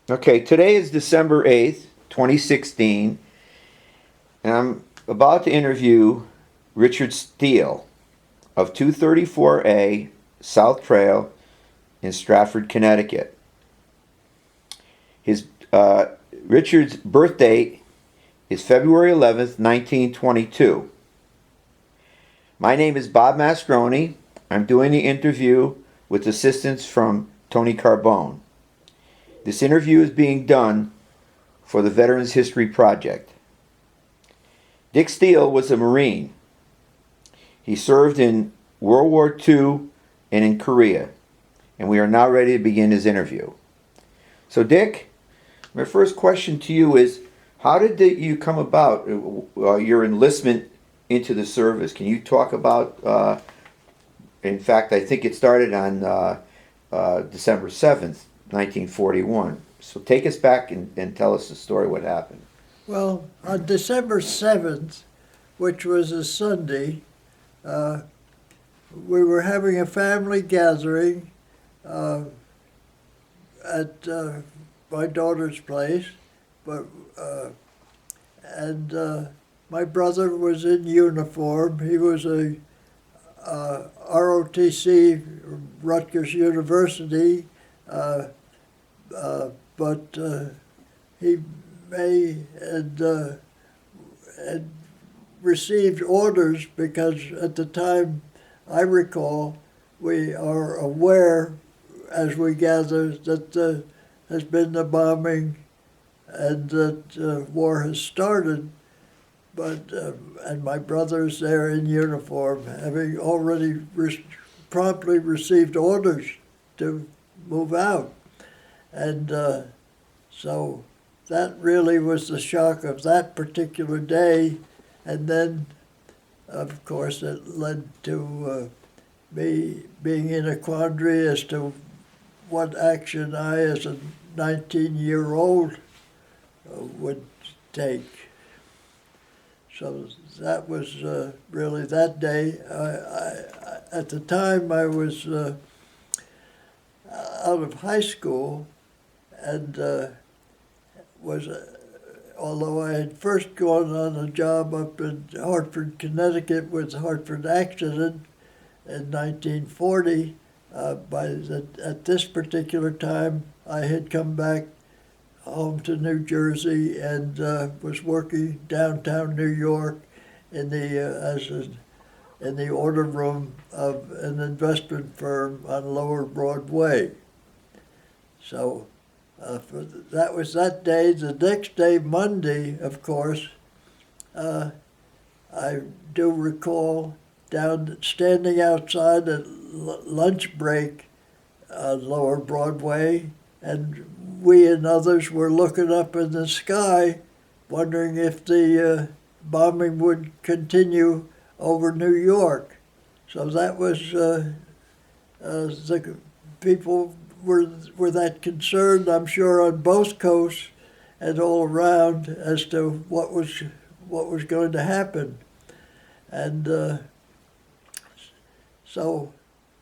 Okay, today is December 8th, 2016, and I'm about to interview Richard Steele of 234A South Trail in Stratford, Connecticut. His Richard's birthday is February 11th, 1922. My name is Bob Mastroni. I'm doing the interview with assistance from Tony Carbone. This interview is being done for the Veterans History Project. Dick Steele was a Marine. He served in World War II and in Korea, and we are now ready to begin his interview. So, Dick, my first question to you is, how did you come about your enlistment into the service? Can you talk about, in fact, I think it started on December 7th, 1941. So take us back and tell us the story, what happened. Well, on December 7th, which was a Sunday, we were having a family gathering at my daughter's place, but and my brother was in uniform. He was a ROTC, Rutgers University, but he had received orders because at the time, I recall, we are aware as we gather that has been the bombing and that war has started. But and my brother's there in uniform, having already promptly received orders to move out, and so that really was the shock of that particular day, and then, of course, it led to me being in a quandary as to what action I, as a 19-year-old, would take. So that was really that day. At the time, I was out of high school, and was, although I had first gone on a job up in Hartford, Connecticut with Hartford Accident in 1940, at this particular time, I had come back home to New Jersey and was working downtown New York in the order room of an investment firm on Lower Broadway. So that was that day. The next day, Monday, of course, I do recall standing outside at lunch break on Lower Broadway, and we and others were looking up in the sky, wondering if the bombing would continue over New York. So that was the people were that concerned, I'm sure, on both coasts and all around as to what was going to happen, and so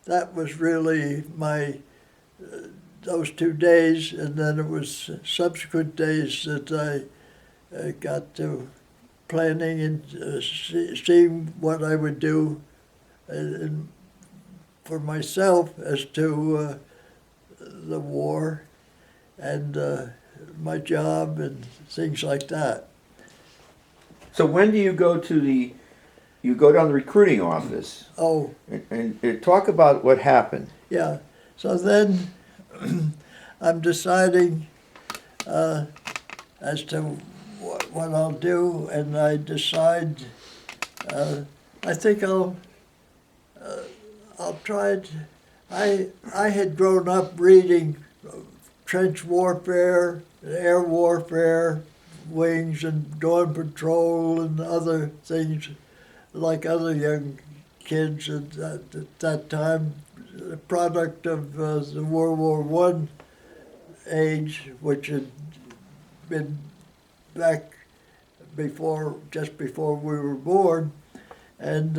that was really my those 2 days, and then it was subsequent days that I got to planning and seeing what I would do for myself as to the war and my job and things like that. So when do you go to you go down the recruiting office Oh, and talk about what happened? yeah. So then I'm deciding as to what I'll do, and I decide I think I'll try to. I had grown up reading trench warfare, air warfare, wings and dawn patrol and other things like other young kids at that time, the product of the World War I age, which had been back just before we were born, and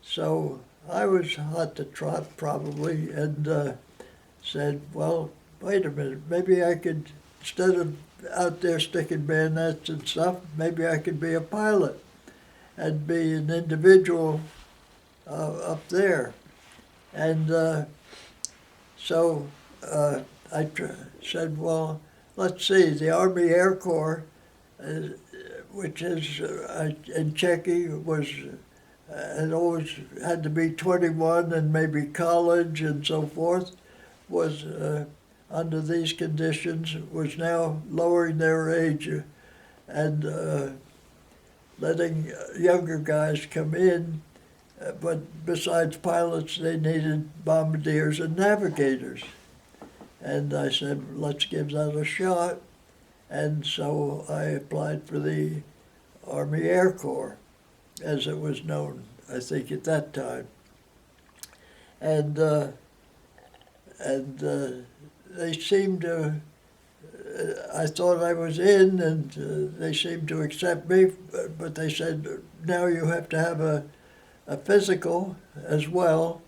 so I was hot to trot probably, and said, well, wait a minute, maybe I could, instead of out there sticking bayonets and stuff, maybe I could be a pilot and be an individual up there. And so I said, well, let's see, the Army Air Corps, which is in Czechia, was had always had to be 21 and maybe college and so forth, was under these conditions, was now lowering their age and letting younger guys come in. But besides pilots, they needed bombardiers and navigators. And I said, let's give that a shot. And so I applied for the Army Air Corps, as it was known, I think, at that time. And they seemed to, I thought I was in, and they seemed to accept me, but they said, now you have to have a physical as well.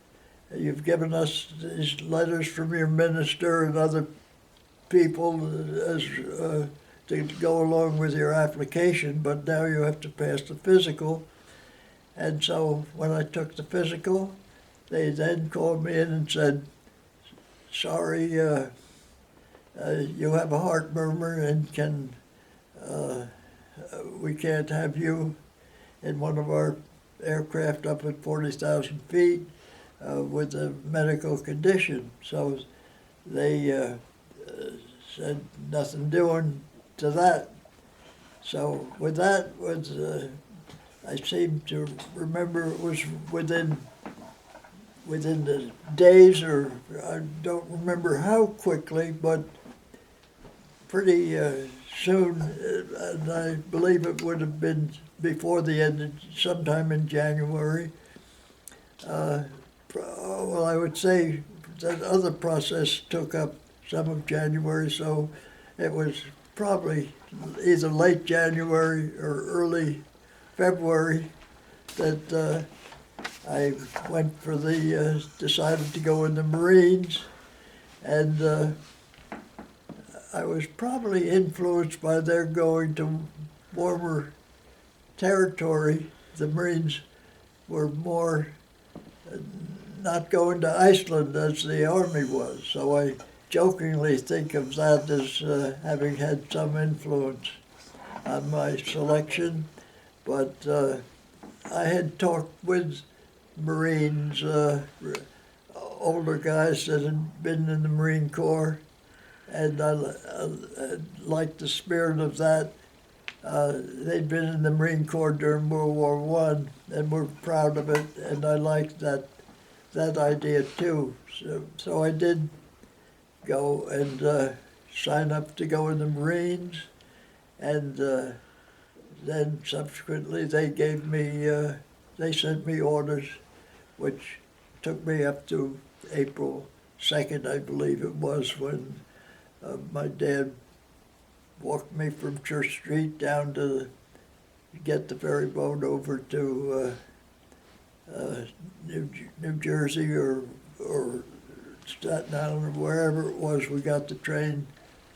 You've given us these letters from your minister and other people as to go along with your application, but now you have to pass the physical. And so when I took the physical, they then called me in and said, sorry, you have a heart murmur and we can't have you in one of our aircraft up at 40,000 feet with a medical condition. So they said nothing doing to that. So with that was, I seem to remember it was within the days, or I don't remember how quickly, but pretty soon, and I believe it would have been before the end, sometime in January. Well, I would say that other process took up some of January, so it was probably either late January or early February that I went for decided to go in the Marines, and I was probably influenced by their going to warmer territory. The Marines were more not going to Iceland as the Army was, so I jokingly think of that as having had some influence on my selection. But I had talked with Marines, older guys that had been in the Marine Corps, and I liked the spirit of that. They'd been in the Marine Corps during World War I and were proud of it, and I liked that idea too. So I did go and sign up to go in the Marines, and then subsequently they gave me, they sent me orders, which took me up to April 2nd, I believe it was, when my dad walked me from Church Street down to get the ferry boat over to New Jersey or Staten Island or wherever it was. We got the train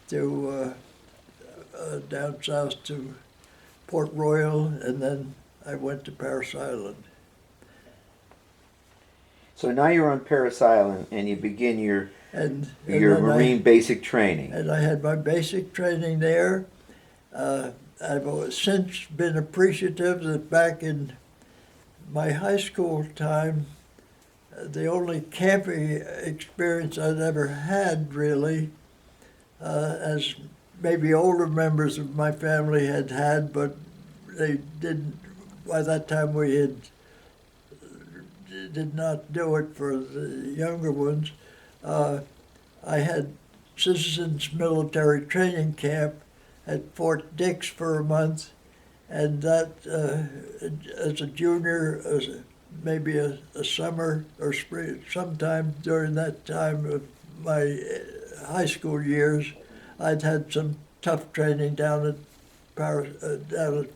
to down south to Port Royal, and then I went to Parris Island. So now you're on Parris Island and you begin your And Marine basic training. And I had my basic training there. I've since been appreciative that back in my high school time, the only camping experience I'd ever had, really, as maybe older members of my family had, but they didn't, by that time we did not do it for the younger ones. I had Citizens Military Training Camp at Fort Dix for a month, and that as a junior, maybe a summer or spring, sometime during that time of my high school years, I'd had some tough training down at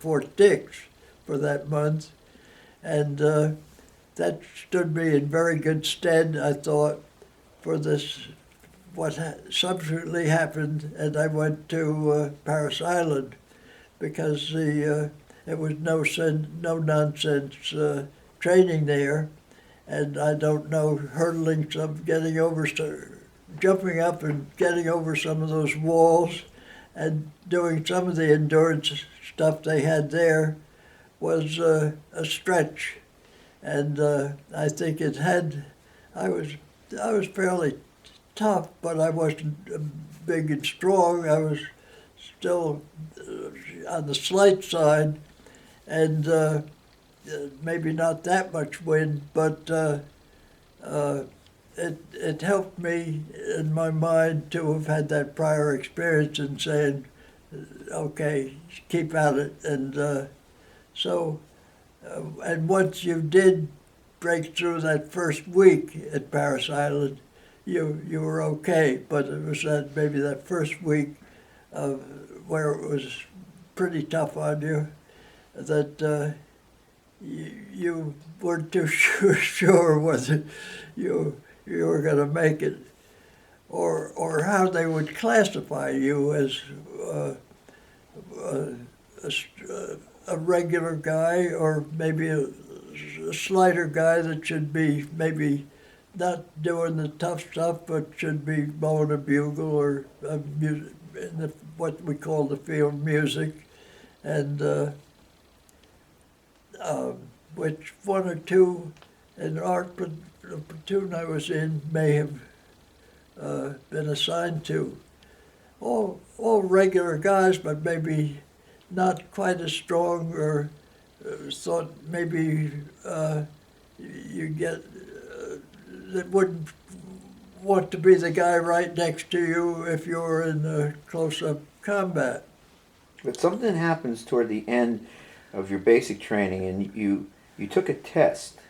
Fort Dix for that month, and that stood me in very good stead, I thought, for this what subsequently happened, and I went to Paris Island because it was no nonsense training there, and I don't know hurdling jumping up and getting over some of those walls, and doing some of the endurance stuff they had there was a stretch, and I think it had. I was fairly tough, but I wasn't big and strong. I was still on the slight side, and maybe not that much wind, but it helped me in my mind to have had that prior experience and saying, okay, keep at it. And and once you did break through that first week at Paris Island, you were okay. But it was maybe that first week where it was pretty tough on you, that you weren't too sure whether you were going to make it, or how they would classify you as a regular guy, or maybe a slighter guy that should be maybe not doing the tough stuff, but should be blowing a bugle or what we call the field music, and which one or two in our platoon I was in may have been assigned to. All regular guys, but maybe not quite as strong, or thought maybe you get that wouldn't want to be the guy right next to you if you were in close-up combat. But something happens toward the end of your basic training, and you took a test.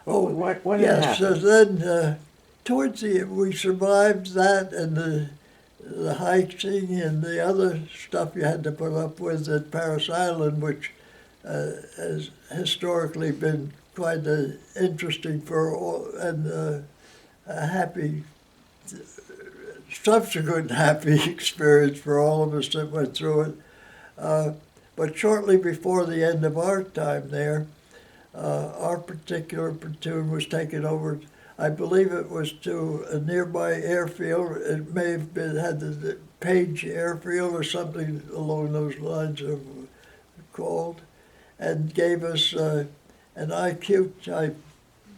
What yes, happened? so then towards we survived that, and the hiking and the other stuff you had to put up with at Paris Island, which has historically been quite interesting for all, and a happy, subsequent happy experience for all of us that went through it. But shortly before the end of our time there, our particular platoon was taken over. I believe it was to a nearby airfield. It may have had the Page Airfield or something along those lines of called, and gave us an IQ type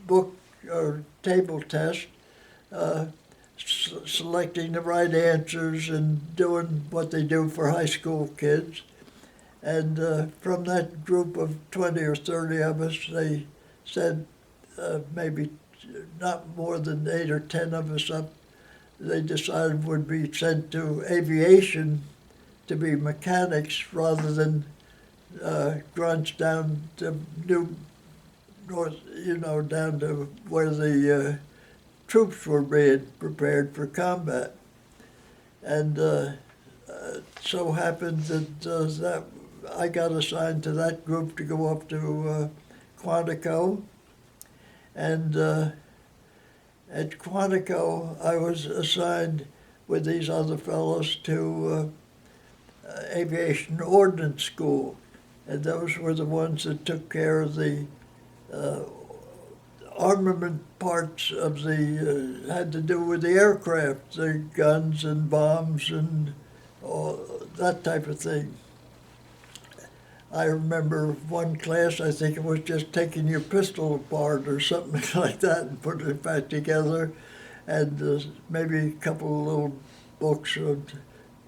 book or table test, selecting the right answers and doing what they do for high school kids. And from that group of 20 or 30 of us, they said maybe not more than 8 or 10 of us up, they decided would be sent to aviation to be mechanics rather than grunts down to north, down to where the troops were being prepared for combat. And so happened that I got assigned to that group to go up to Quantico. And at Quantico, I was assigned with these other fellows to aviation ordnance school. And those were the ones that took care of the armament parts of had to do with the aircraft, the guns and bombs and all that type of thing. I remember one class, I think it was just taking your pistol apart or something like that and putting it back together, and maybe a couple of little books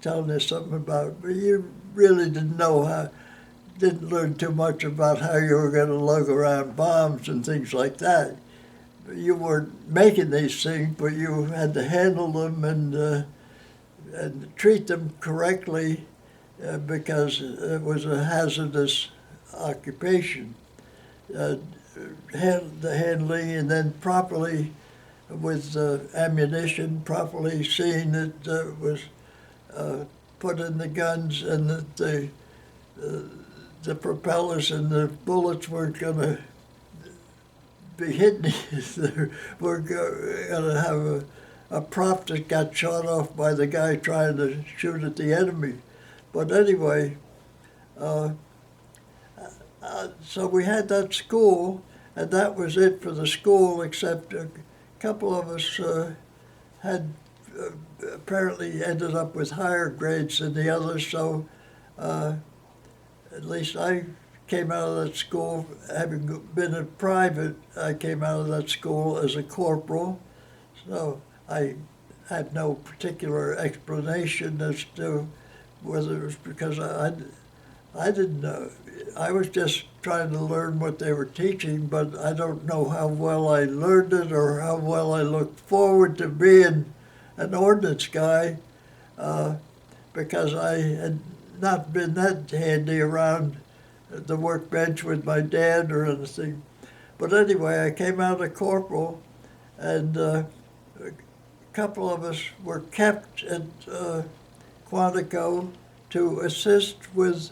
telling you something about it. But you really didn't learn too much about how you were going to lug around bombs and things like that. You weren't making these things, but you had to handle them and treat them correctly, because it was a hazardous occupation. The handling, and then properly with ammunition, properly seeing that it was put in the guns, and that the propellers and the bullets weren't going to be hidden. We're going to have a prop that got shot off by the guy trying to shoot at the enemy. But anyway, so we had that school, and that was it for the school, except a couple of us had apparently ended up with higher grades than the others, so at least I came out of that school, having been a private, I came out of that school as a corporal, so I had no particular explanation as to whether it was because I didn't know. I was just trying to learn what they were teaching, but I don't know how well I learned it or how well I looked forward to being an ordnance guy, because I had not been that handy around the workbench with my dad or anything. But anyway, I came out a corporal, and a couple of us were kept at Quantico to assist with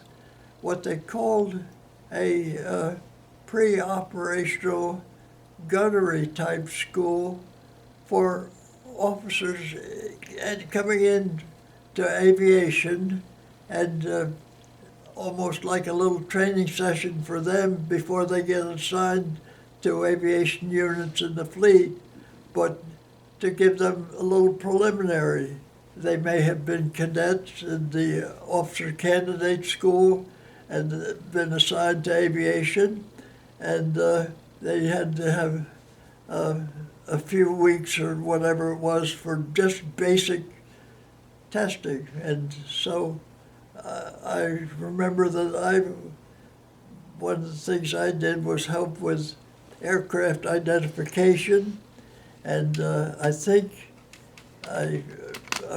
what they called a pre-operational gunnery type school for officers coming in to aviation, and almost like a little training session for them before they get assigned to aviation units in the fleet, but to give them a little preliminary. They may have been cadets in the officer candidate school and been assigned to aviation, and they had to have a few weeks or whatever it was for just basic testing. And so I remember that one of the things I did was help with aircraft identification, and I think I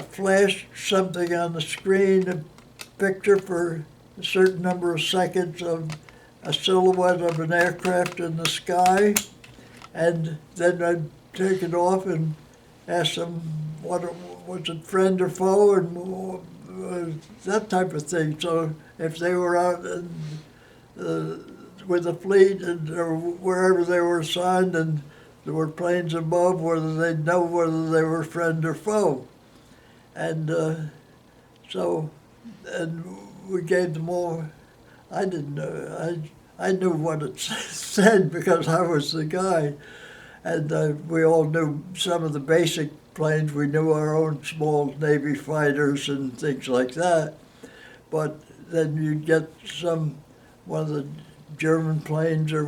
flashed something on the screen, a picture for a certain number of seconds of a silhouette of an aircraft in the sky, and then I'd take it off and ask them what was it, friend or foe, and that type of thing. So if they were out with the fleet or wherever they were assigned, and there were planes above, whether they'd know whether they were friend or foe. And and we gave them all. I didn't know. I knew what it said because I was the guy, and we all knew some of the basic planes. We knew our own small Navy fighters and things like that. But then you'd get one of the German planes or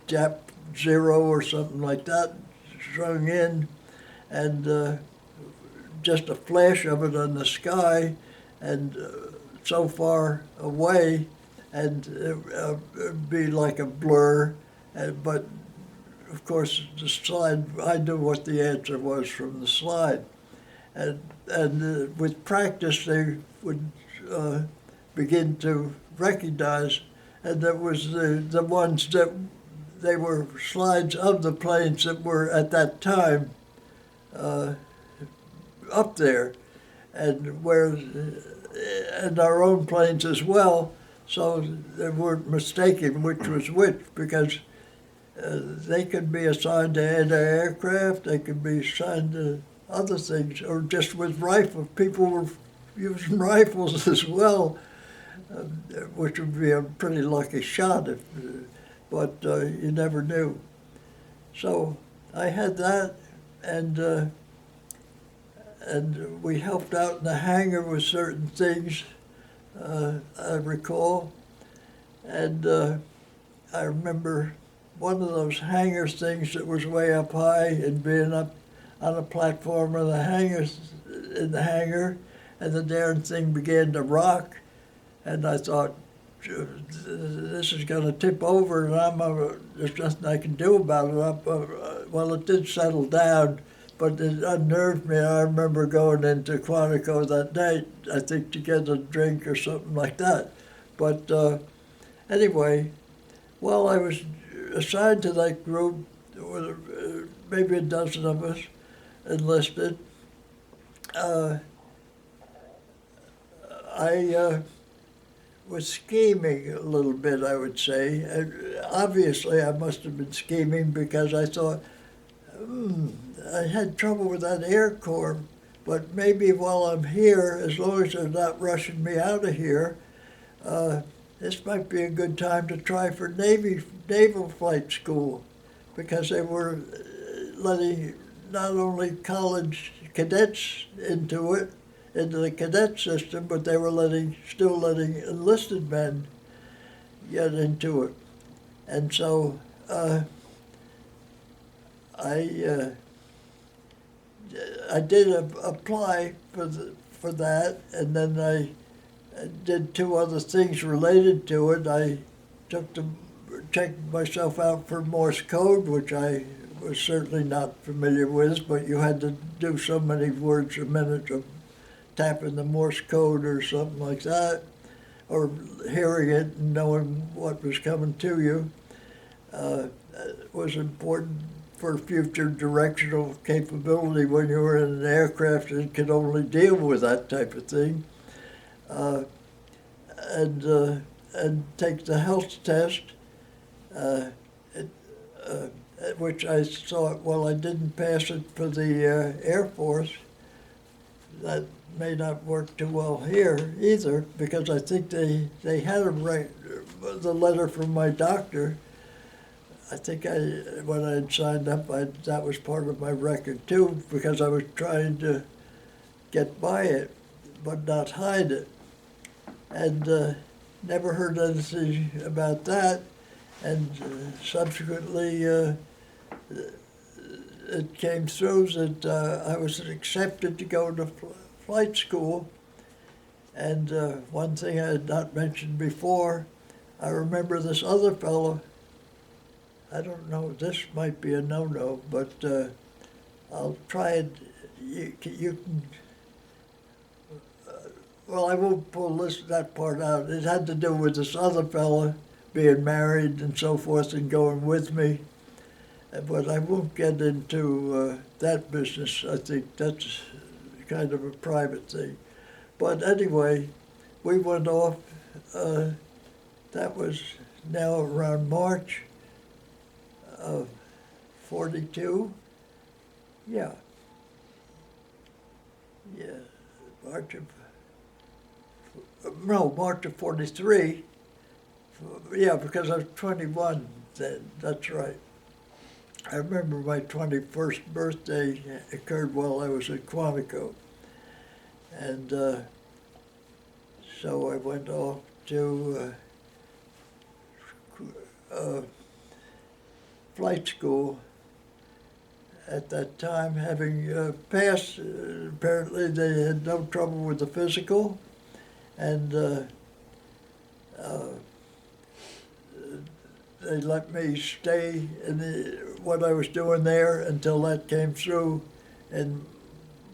Jap Zero or something like that strung in, and just a flash of it on the sky, and so far away, and it'd be like a blur. But of course, the slide, I knew what the answer was from the slide, and with practice they would begin to recognize, and that was the ones that they were slides of the planes that were at that time up there, and our own planes as well, so they weren't mistaken which was which, because they could be assigned to anti-aircraft, they could be assigned to other things, or just with rifles. People were using rifles as well, which would be a pretty lucky shot, but you never knew. So I had that, and we helped out in the hangar with certain things, I recall. And I remember one of those hangar things that was way up high, and being up on a platform in the hangar, and the darn thing began to rock, and I thought, this is going to tip over, and there's nothing I can do about it. Well, it did settle down, but it unnerved me. I remember going into Quantico that night, I think to get a drink or something like that. But anyway, while I was assigned to that group, there were maybe a dozen of us enlisted. I was scheming a little bit, I would say. And obviously, I must have been scheming because I thought, I had trouble with that Air Corps, but maybe while I'm here, as long as they're not rushing me out of here, this might be a good time to try for naval flight school, because they were letting not only college cadets into the cadet system, but they were still letting enlisted men get into it. And so I did apply for that, and then I did two other things related to it. I checked myself out for Morse code, which I was certainly not familiar with, but you had to do so many words a minute of tapping the Morse code or something like that, or hearing it and knowing what was coming to you. It was important for future directional capability when you were in an aircraft and could only deal with that type of thing. And take the health test, which I thought, well, I didn't pass it for the Air Force. That may not work too well here either, because I think they had the letter from my doctor. I think when I had signed up, that was part of my record too, because I was trying to get by it, but not hide it. And never heard anything about that. And subsequently, it came through that I was accepted to go to flight school. And one thing I had not mentioned before, I remember this other fellow. I don't know, this might be a no-no, but I'll try it. You can, well, I won't pull that part out. It had to do with this other fellow being married and so forth and going with me. But I won't get into that business. I think that's kind of a private thing. But anyway, we went off. That was now around March of 42. Yeah. March of 43. Yeah, because I was 21 then, that's right. I remember my 21st birthday occurred while I was at Quantico. And so I went off to flight school at that time, having passed. Apparently they had no trouble with the physical, and they let me stay in what I was doing there until that came through, and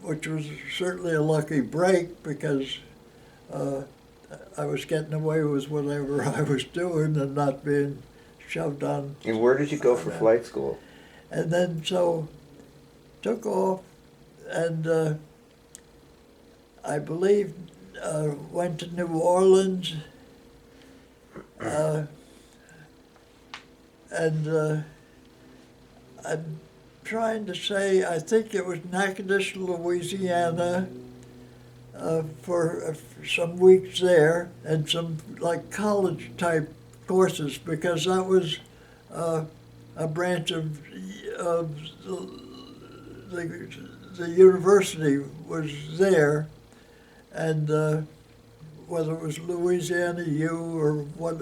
which was certainly a lucky break, because I was getting away with whatever I was doing and not being shoved on. And where did you go for flight school? And then so took off, and I believe went to New Orleans, and I'm trying to say, I think it was Natchitoches, Louisiana, for some weeks there, and some like college type courses, because that was a branch of the university was there, and whether it was Louisiana U or what,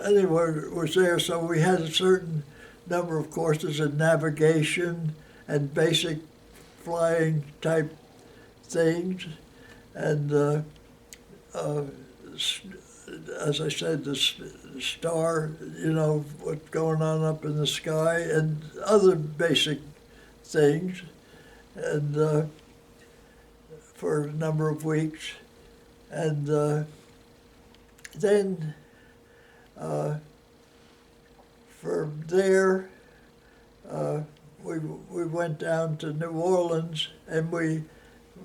anywhere was there. So we had a certain number of courses in navigation and basic flying type things, and as I said, the star, you know, what's going on up in the sky, and other basic things, and for a number of weeks. And then from there, we went down to New Orleans, and we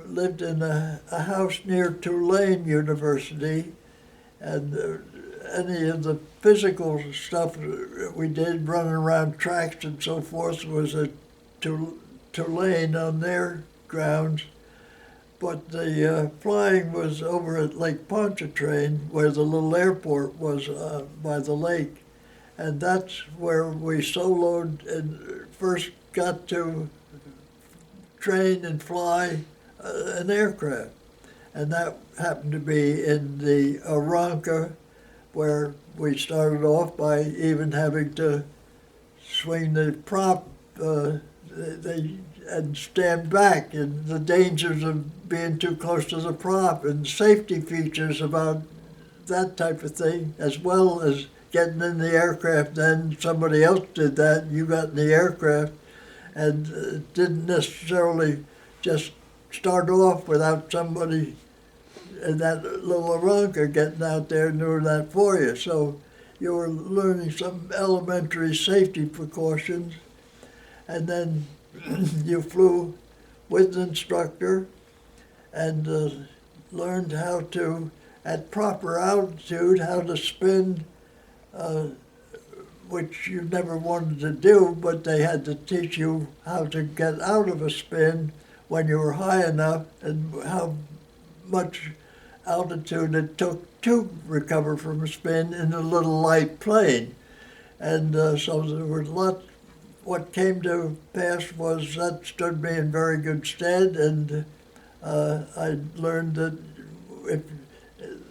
lived in a house near Tulane University, and any of the physical stuff we did, running around tracks and so forth, was at Tulane on their grounds, but the flying was over at Lake Pontchartrain, where the little airport was by the lake. And that's where we soloed and first got to train and fly an aircraft. And that happened to be in the Aranca, where we started off by even having to swing the prop and stand back, and the dangers of being too close to the prop, and safety features about that type of thing, as well as getting in the aircraft. Then somebody else did that, you got in the aircraft, and didn't necessarily just start off without somebody in that little Aranca getting out there and doing that for you. So you were learning some elementary safety precautions, and then you flew with the instructor and learned how to, at proper altitude, how to spin, which you never wanted to do, but they had to teach you how to get out of a spin when you were high enough, and how much altitude it took to recover from a spin in a little light plane. And so there were lots. What came to pass was that stood me in very good stead, and I learned that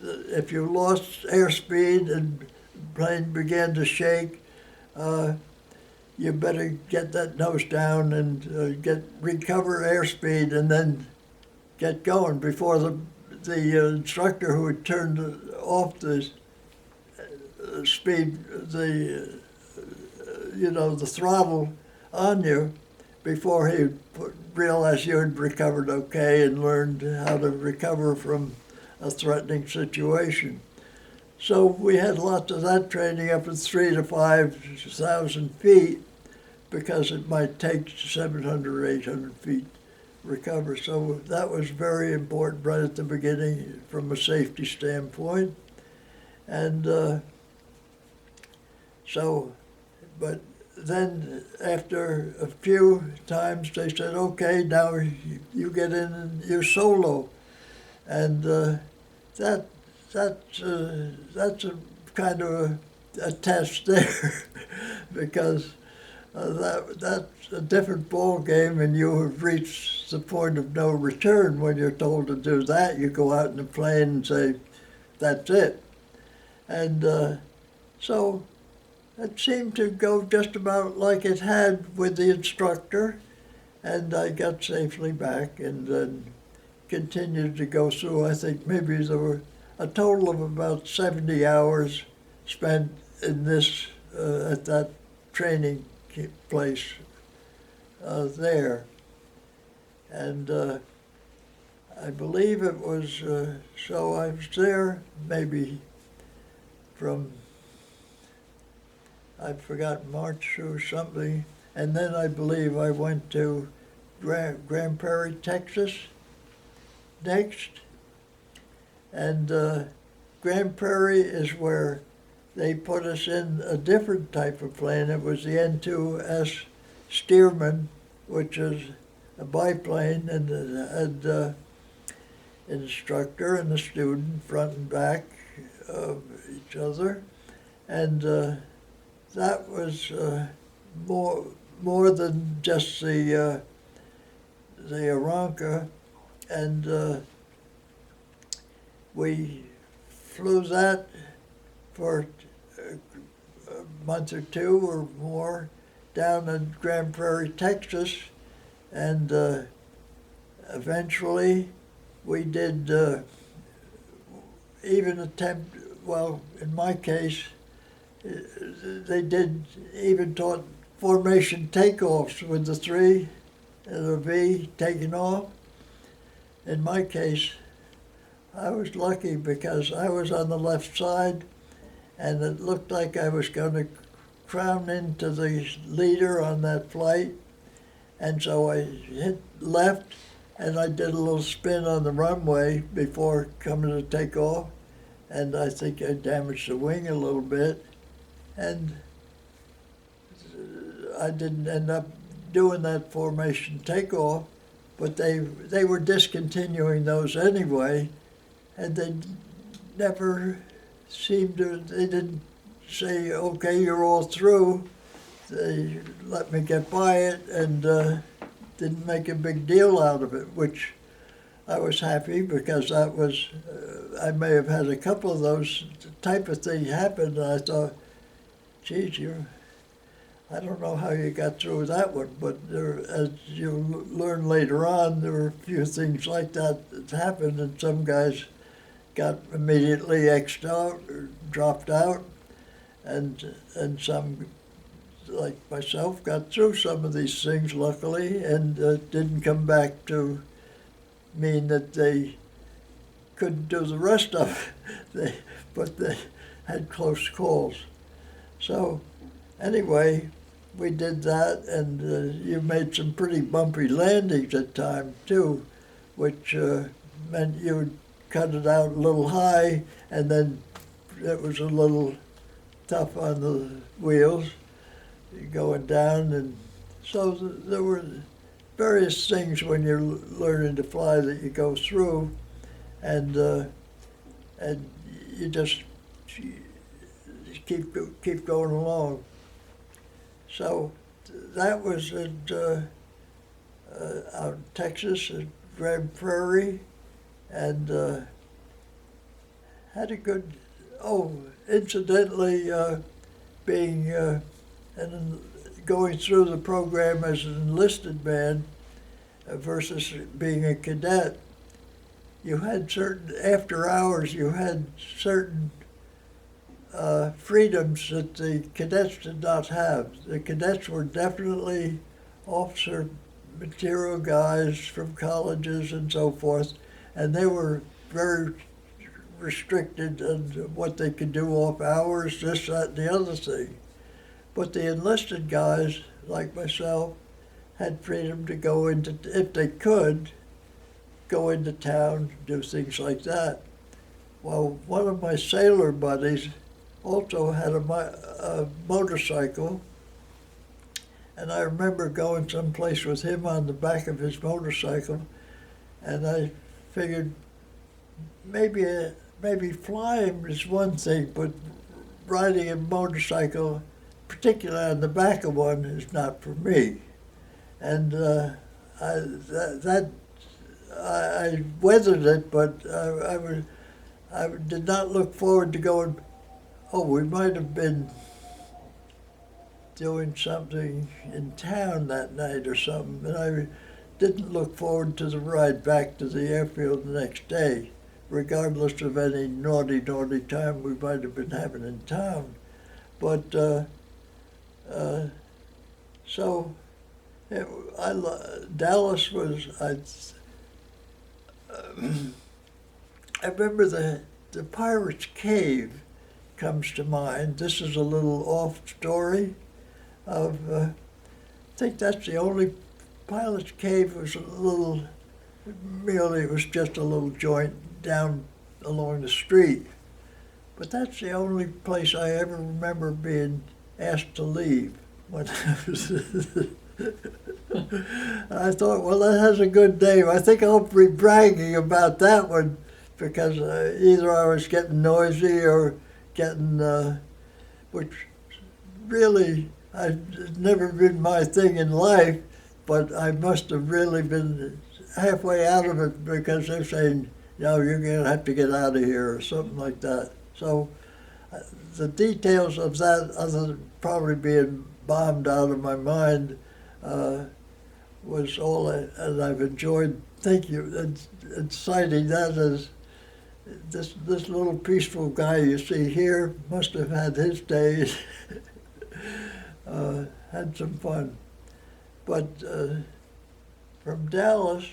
if you lost airspeed and the plane began to shake, you better get that nose down and recover airspeed, and then get going before the instructor who had turned off the speed, the throttle on you, before he realized you had recovered okay and learned how to recover from a threatening situation. So we had lots of that training up at 3,000 to 5,000 feet, because it might take 700 or 800 feet recover. So that was very important right at the beginning from a safety standpoint. And but then after a few times they said, okay, now you get in and you solo. And that's a kind of a test there, because that's a different ball game, and you have reached the point of no return when you're told to do that. You go out in the plane and say, that's it. And so it seemed to go just about like it had with the instructor, and I got safely back and then continued to go through. I think maybe there were a total of about 70 hours spent in this, at that training place there. And I believe it was, so I was there maybe from, I forgot, March or something, and then I believe I went to Grand Prairie, Texas next. And Grand Prairie is where they put us in a different type of plane. It was the N2S Stearman, which is a biplane, and had an instructor and a student front and back of each other. And that was more than just the Aranca. And we flew that for a month or two or more down in Grand Prairie, Texas, and eventually we did even attempt, well, in my case, they did even taught formation takeoffs with the 3 and a V taking off. In my case, I was lucky because I was on the left side, and it looked like I was going to crown into the leader on that flight. And so I hit left, and I did a little spin on the runway before coming to take off. And I think I damaged the wing a little bit. And I didn't end up doing that formation takeoff, but they were discontinuing those anyway, and they never seemed to, they didn't say, okay, you're all through. They let me get by it and didn't make a big deal out of it, which I was happy because that was, I may have had a couple of those type of things happen, and I thought, geez, I don't know how you got through that one, but there, as you learn later on, there were a few things like that happened, and some guys got immediately X'd out or dropped out, and some, like myself, got through some of these things luckily, and didn't come back to mean that they couldn't do the rest of it, but they had close calls. So anyway, we did that, and you made some pretty bumpy landings at times too, which meant you would cut it out a little high, and then it was a little tough on the wheels going down, and so there were various things when you're learning to fly that you go through, and you just keep going along. So that was at out in Texas at Grand Prairie, and had a good. Oh, incidentally, being and going through the program as an enlisted man versus being a cadet, you had certain, after hours, you had certain freedoms that the cadets did not have. The cadets were definitely officer material guys from colleges and so forth, and they were very restricted on what they could do off hours, this, that, and the other thing. But the enlisted guys, like myself, had freedom to go into, if they could, go into town, do things like that. Well, one of my sailor buddies also had a motorcycle, and I remember going someplace with him on the back of his motorcycle, and I figured maybe flying is one thing, but riding a motorcycle, particularly on the back of one, is not for me. And I weathered it, but I did not look forward to going, oh, we might have been doing something in town that night or something, and I didn't look forward to the ride back to the airfield the next day, regardless of any naughty time we might have been having in town. But so Dallas was, I remember the Pirate's Cave comes to mind. This is a little off story of, I think that's the only, Pilot's Cave was a little, merely it was just a little joint down along the street. But that's the only place I ever remember being asked to leave when I was, I thought, well, that has a good name. I think I'll be bragging about that one because either I was getting noisy or getting, which really, it's never been my thing in life, but I must have really been halfway out of it because they're saying, no, you're going to have to get out of here or something like that. So the details of that, other than probably being bombed out of my mind, was all and I've enjoyed, thank you, and citing that as this little peaceful guy you see here must have had his days, had some fun. But from Dallas,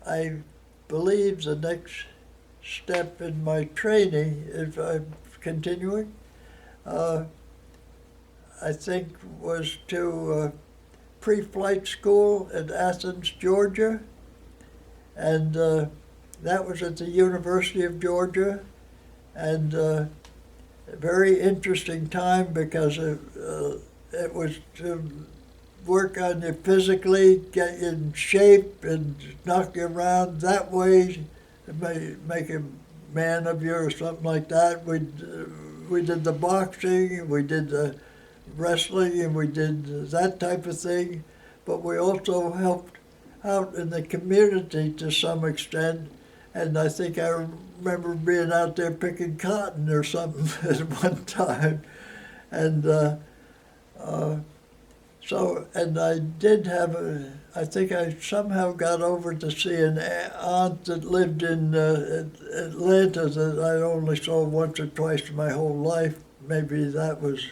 I believe the next step in my training, if I'm continuing, I think was to pre-flight school in Athens, Georgia, and that was at the University of Georgia, and a very interesting time because it was to work on you physically, get you in shape, and knock you around that way, make a man of you or something like that. We did the boxing, we did the wrestling, and we did that type of thing. But we also helped out in the community to some extent. And I think I remember being out there picking cotton or something at one time. And and I did have I think I somehow got over to see an aunt that lived in Atlanta that I only saw once or twice in my whole life. Maybe that was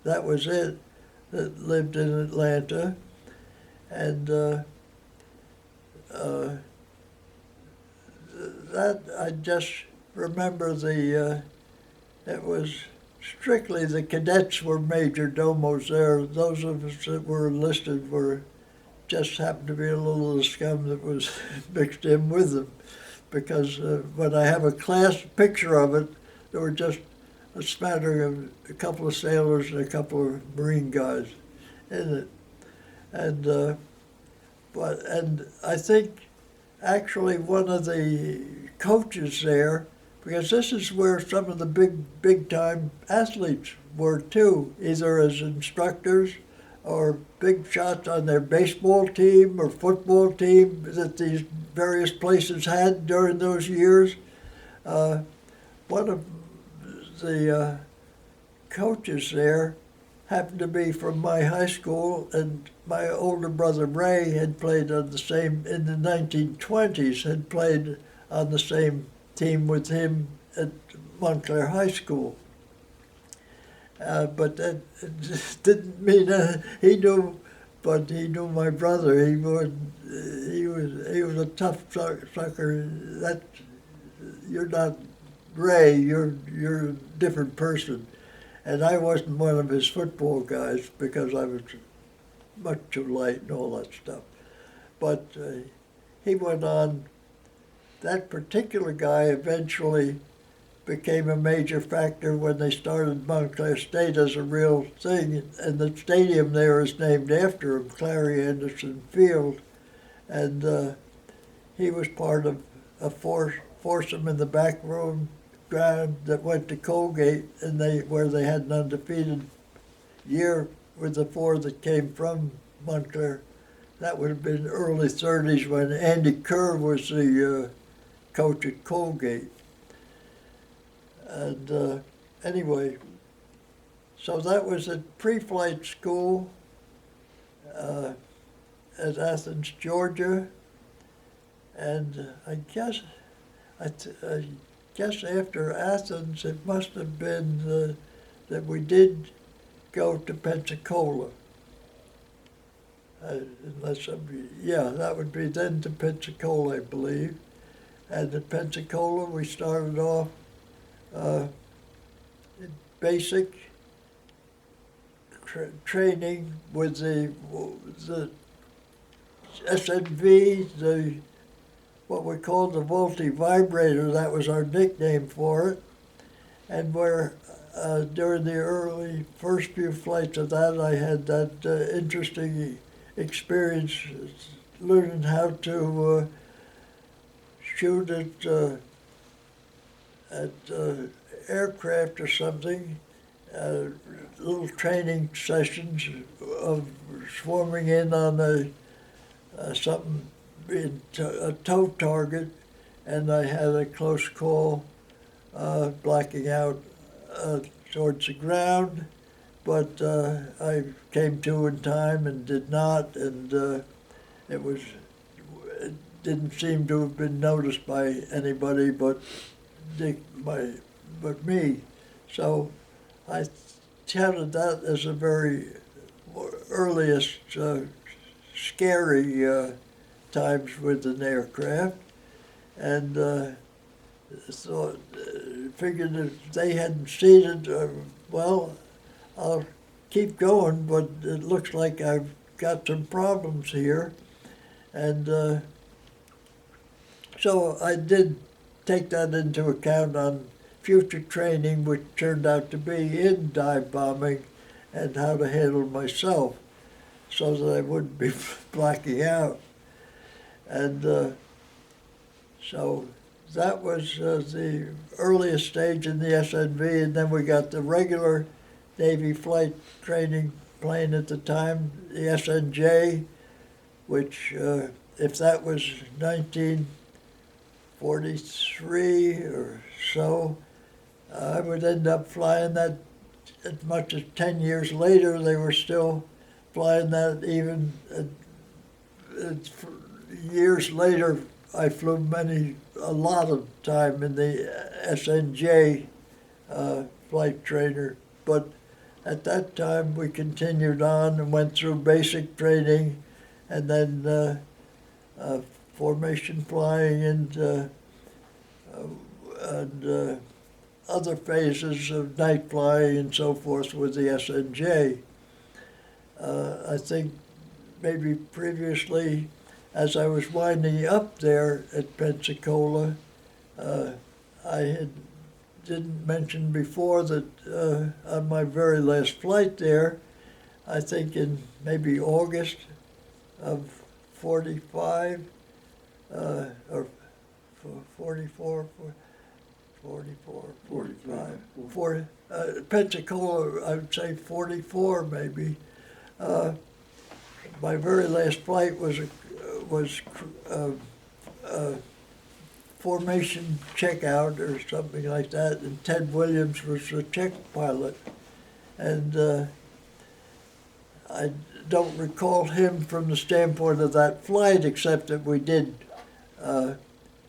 it, that lived in Atlanta. And that I just remember it was strictly the cadets were major domos there. Those of us that were enlisted just happened to be a little of the scum that was mixed in with them. Because when I have a class picture of it, there were just a smattering of a couple of sailors and a couple of Marine guys in it. And and I think actually one of the coaches there, because this is where some of the big time athletes were too, either as instructors or big shots on their baseball team or football team that these various places had during those years. One of the coaches there happened to be from my high school, and my older brother Ray had played on the same, in the 1920s, had played on the same team with him at Montclair High School. But that didn't mean he knew, but he knew my brother. He was a tough sucker. That you're not Ray. You're a different person. And I wasn't one of his football guys because I was much too light and all that stuff. But he went on. That particular guy eventually became a major factor when they started Montclair State as a real thing. And the stadium there is named after him, Clary Anderson Field. And he was part of a foursome in the back room ground that went to Colgate, and where they had an undefeated year with the four that came from Montclair. That would have been early 30s when Andy Kerr was the coach at Colgate. And anyway, so that was at pre-flight school at Athens, Georgia. And I guess after Athens, it must have been that we did go to Pensacola. That would be then to Pensacola, I believe. And at Pensacola, we started off in basic training with the SNV, what we called the multi-vibrator. That was our nickname for it. And where during the early first few flights of that, I had that interesting experience learning how to shoot at aircraft or something, little training sessions of swarming in on something, a tow target, and I had a close call blacking out towards the ground, but I came to in time and did not, and it didn't seem to have been noticed by anybody but me. So I counted that as a very earliest scary times with an aircraft, and figured if they hadn't seen it, well, I'll keep going, but it looks like I've got some problems here. And so I did take that into account on future training, which turned out to be in dive bombing and how to handle myself. so that I wouldn't be blacking out. And so that was the earliest stage in the SNV, and then we got the regular Navy flight training plane at the time, the SNJ, which, if that was 1943 or so, I would end up flying that as much as 10 years later. They were still flying that even years later. I flew a lot of time in the SNJ flight trainer, but at that time we continued on and went through basic training and then formation flying and other phases of night flying and so forth with the SNJ. I think maybe previously, as I was winding up there at Pensacola, I didn't mention before that on my very last flight there, I think in maybe August of 45, or 44, 45, 40, Pensacola, I would say 44 maybe. My very last flight was formation checkout or something like that, and Ted Williams was the check pilot. And I don't recall him from the standpoint of that flight, except that we did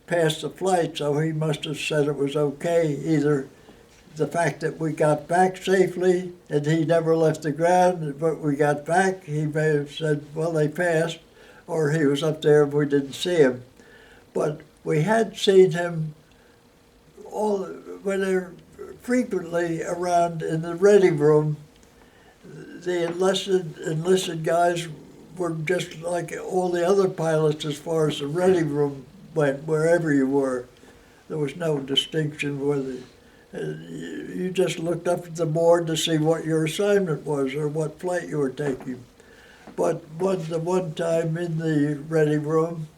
pass the flight, so he must have said it was okay. Either the fact that we got back safely and he never left the ground, but we got back, he may have said, well, they passed, or he was up there and we didn't see him. But we had seen him frequently around in the ready room. The enlisted guys were just like all the other pilots as far as the ready room went, wherever you were. There was no distinction whether you just looked up at the board to see what your assignment was or what flight you were taking. But the one time in the ready room,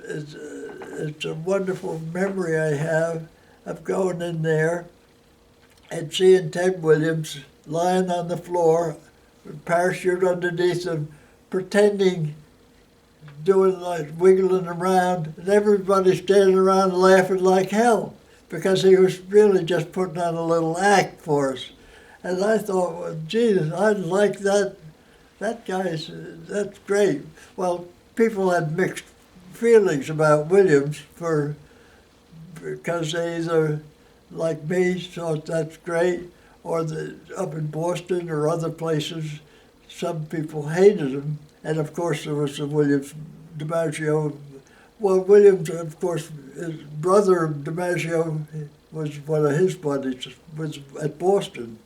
it's a wonderful memory I have of going in there and seeing Ted Williams lying on the floor, parachute underneath him, pretending, doing like wiggling around, and everybody standing around laughing like hell because he was really just putting on a little act for us. And I thought, well, Jesus, I like that. That guy's, that's great. Well, people had mixed feelings about Williams because they either, like me, thought that's great, or up in Boston or other places, some people hated him. And of course there was the Williams DiMaggio. Well, Williams, of course, his brother DiMaggio was one of his buddies, was at Boston.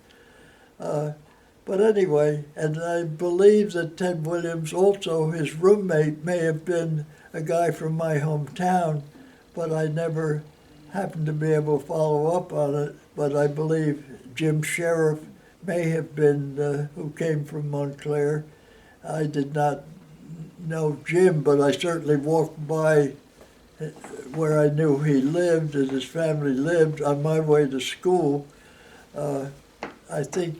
But anyway, and I believe that Ted Williams also, his roommate, may have been a guy from my hometown, but I never happened to be able to follow up on it. But I believe Jim Sheriff may have been, who came from Montclair. I did not know Jim, but I certainly walked by where I knew he lived and his family lived on my way to school. I think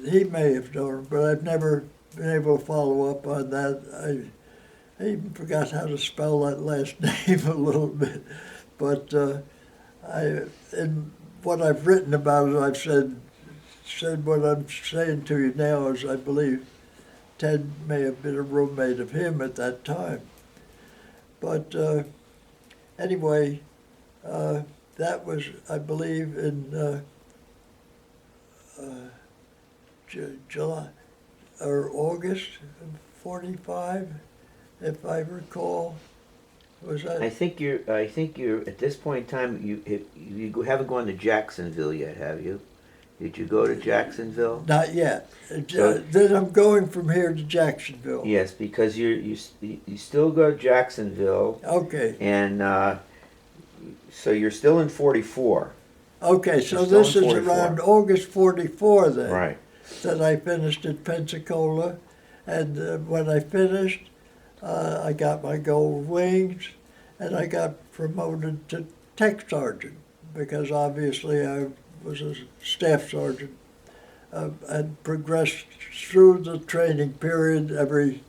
he may have known him, but I've never been able to follow up on that. I even forgot how to spell that last name a little bit. But in what I've written about it, I've said what I'm saying to you now is I believe Ted may have been a roommate of him at that time. But anyway, that was, I believe, in July or August of 45, if I recall. Was that? I think you're at this point in time. You haven't gone to Jacksonville yet, have you? Did you go to Jacksonville? Not yet. Then I'm going from here to Jacksonville. Yes, because you still go to Jacksonville. Okay. And so you're still in 44. Okay, so this is around August 44 then. Right. that I finished at Pensacola. And when I finished, I got my gold wings, and I got promoted to tech sergeant because obviously I was a staff sergeant. I'd progressed through the training period every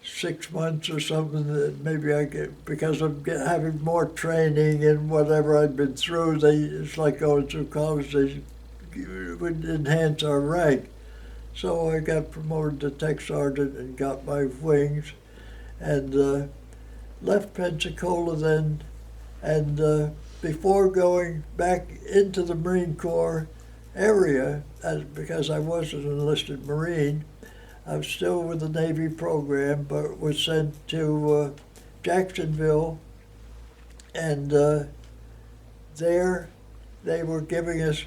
6 months or something. That maybe I get because of having more training and whatever I'd been through. It's like going through college. They would enhance our rank. So I got promoted to tech sergeant and got my wings, and left Pensacola then. And before going back into the Marine Corps area, because I was an enlisted Marine, I was still with the Navy program, but was sent to Jacksonville, and there they were giving us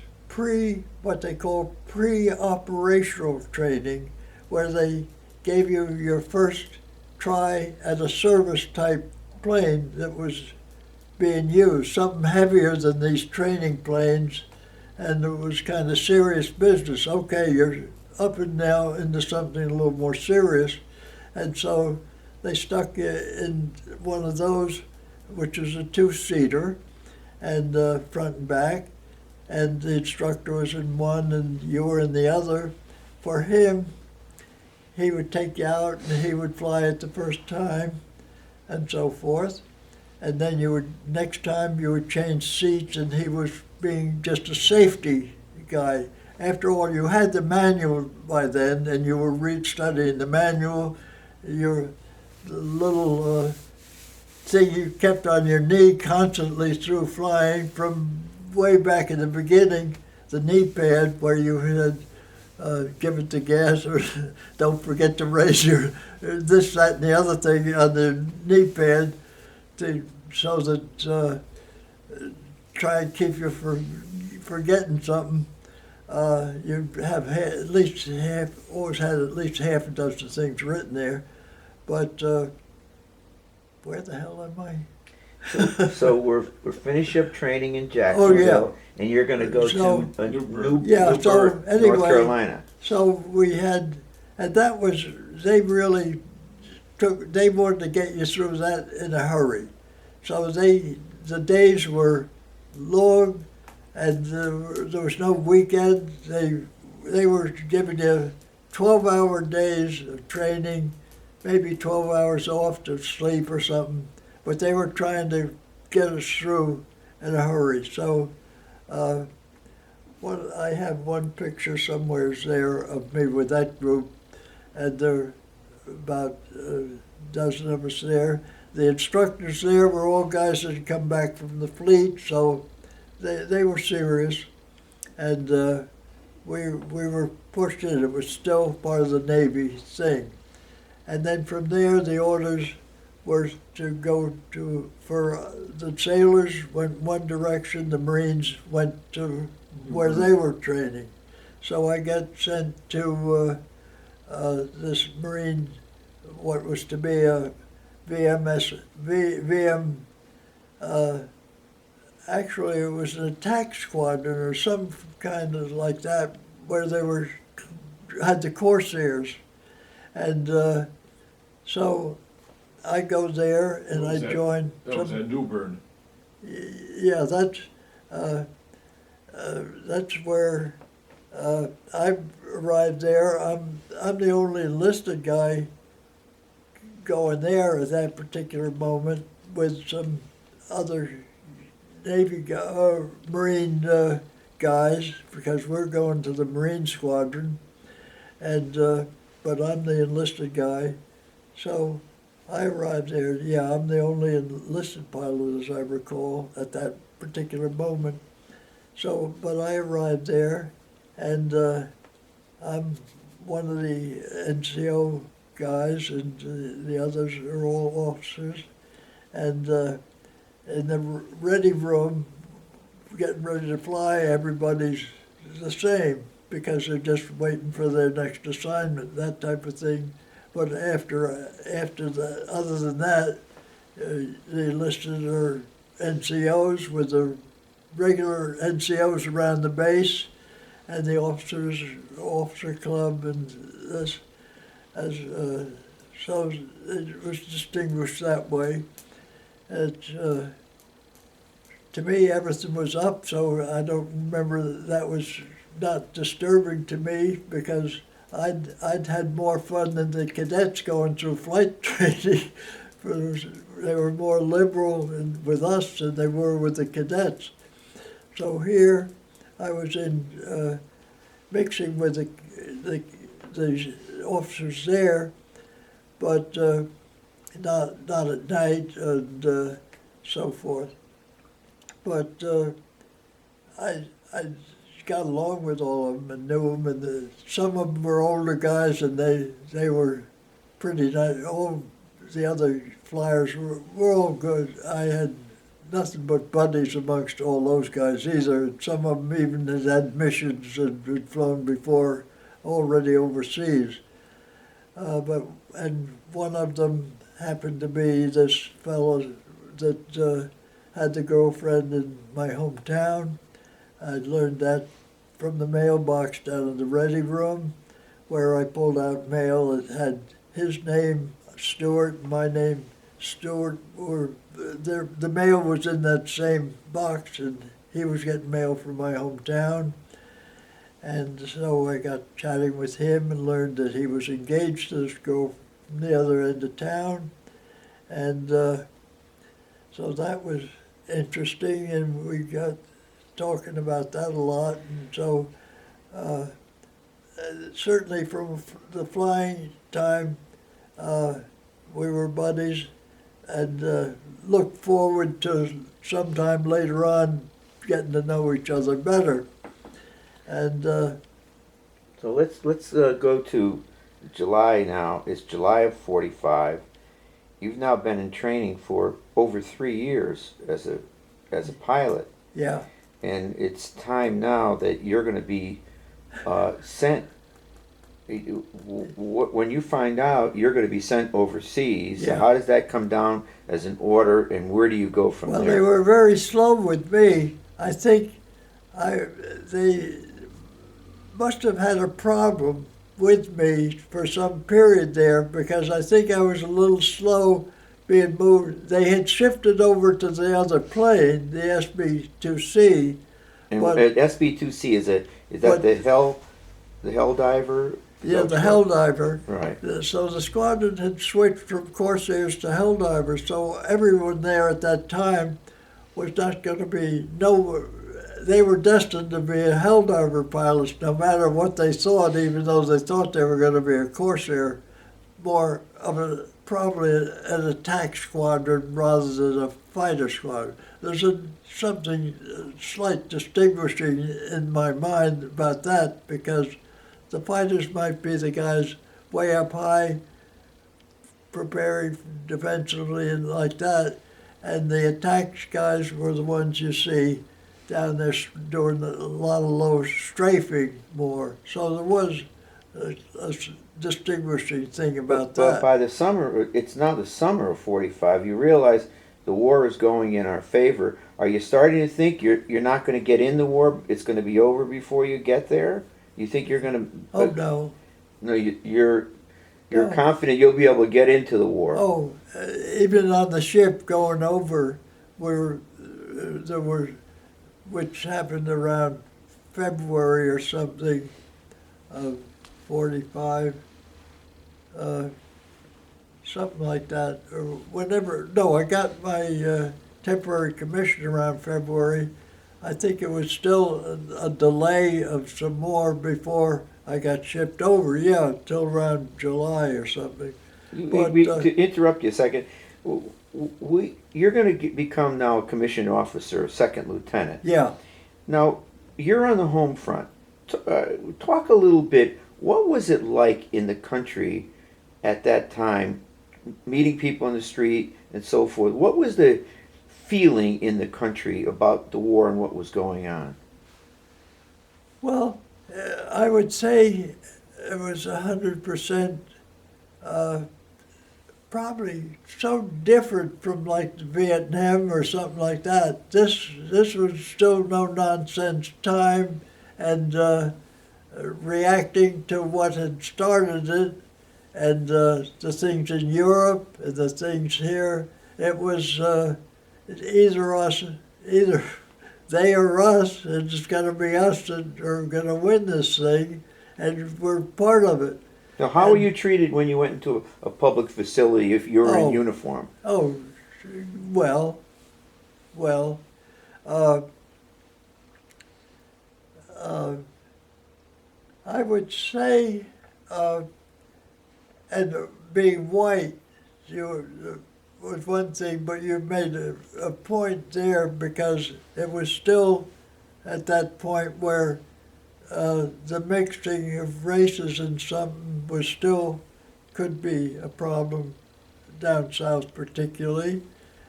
what they call pre-operational training, where they gave you your first try at a service type plane that was being used, something heavier than these training planes, and it was kind of serious business. Okay, you're up and now into something a little more serious, and so they stuck you in one of those, which is a two-seater, and front and back, and the instructor was in one and you were in the other. For him, he would take you out and he would fly it the first time and so forth. And then next time you would change seats, and he was being just a safety guy. After all, you had the manual by then and you were studying the manual. Your little thing you kept on your knee constantly through flying from way back in the beginning, the knee pad where you had give it the gas, or don't forget to raise your this, that, and the other thing on the knee pad, so that try and keep you from forgetting something. You have always had at least half a dozen things written there, but where the hell am I? So we're finishing up training in Jacksonville, and you're going to go to Newburgh, North Carolina. So we had, and that was, they wanted to get you through that in a hurry. So the days were long, and there was no weekend. They were giving you 12-hour days of training, maybe 12 hours off to sleep or something. But they were trying to get us through in a hurry. So I have one picture somewhere there of me with that group, and there are about a dozen of us there. The instructors there were all guys that had come back from the fleet, so they were serious. And we were pushed in. It was still part of the Navy thing. And then from there, the orders were to go for the sailors went one direction, the Marines went to where they were training. So I got sent to this Marine, what was to be a actually it was an attack squadron or some kind of like that, where they had the Corsairs. And so I go there and I join. That was at Newburgh. Yeah, that's where I arrived there. I'm the only enlisted guy going there at that particular moment, with some other Navy Marine guys, because we're going to the Marine squadron, and but I'm the enlisted guy. So I arrived there. Yeah, I'm the only enlisted pilot, as I recall, at that particular moment. So, but I arrived there, and I'm one of the NCO guys, and the others are all officers. And in the ready room, getting ready to fly, everybody's the same, because they're just waiting for their next assignment, that type of thing. But after that, other than that, the enlisted are NCOs with the regular NCOs around the base, and the officer club, and this, so it was distinguished that way. To me, everything was up, so I don't remember that was not disturbing to me, because I'd had more fun than the cadets going through flight training. They were more liberal with us than they were with the cadets. So here, I was in mixing with the officers there, but not at night and so forth. But I got along with all of them and knew them, and some of them were older guys, and they were pretty nice. All the other flyers were all good. I had nothing but buddies amongst all those guys either. Some of them even had missions and had flown before, already overseas. And one of them happened to be this fellow that had the girlfriend in my hometown. I learned that from the mailbox down in the ready room, where I pulled out mail that had his name, Stewart, and my name, Stewart. The mail was in that same box, and he was getting mail from my hometown. And so I got chatting with him and learned that he was engaged to this girl from the other end of town. And so that was interesting, and we got talking about that a lot. And so certainly from the flying time, we were buddies, and looked forward to sometime later on getting to know each other better. And So let's go to July now. It's July of '45. You've now been in training for over 3 years as a pilot, yeah, and it's time now that you're going to be sent. When you find out you're going to be sent overseas, Yeah. how does that come down as an order, and where do you go from well, there? they were very slow with me. I think they must have had a problem with me for some period there, because I think I was a little slow being moved. They had shifted over to the other plane, the SB-2C. And but- SB-2C is that but- the Hell Diver? Is Yeah, that the what- Helldiver. Right. So the squadron had switched from Corsairs to Helldivers, so everyone there at that time was not going to be, they were destined to be Helldiver pilots no matter what they thought, even though they thought they were going to be a Corsair, more of probably an attack squadron rather than a fighter squadron. There's something slight distinguishing in my mind about that, because the fighters might be the guys way up high, preparing defensively and like that, and the attack guys were the ones you see down there doing a lot of low strafing more. So there was a distinguishing thing about But that. by the summer, it's now the summer of '45. You realize the war is going in our favor. Are you starting to think you're not going to get in the war? It's going to be over before you get there. You think you're going to? Oh, no. No, you're No. confident you'll be able to get into the war. Oh, even on the ship going over, there were, which happened around February or something of '45, something like that, or whenever. No, I got my temporary commission around February. I think it was still a delay of some more before I got shipped over. Yeah, till around July or something. But, To interrupt you a second, you're going to become now a commissioned officer, a second lieutenant. Yeah. Now, you're on the home front. Talk a little bit, what was it like in the country at that time, meeting people on the street and so forth? What was the feeling in the country about the war and what was going on? Well, I would say it was 100% probably so different from like Vietnam or something like that. This was still no nonsense time, and reacting to what had started it, and the things in Europe and the things here. It was either us, either they or us. It's going to be us that are going to win this thing, and we're part of it. Now, how were you treated when you went into a public facility if you were in Oh. uniform? Oh, well, well, uh, I would say, and being white, was one thing, but you made a point there because it was still at that point where the mixing of races and something was still could be a problem down south particularly,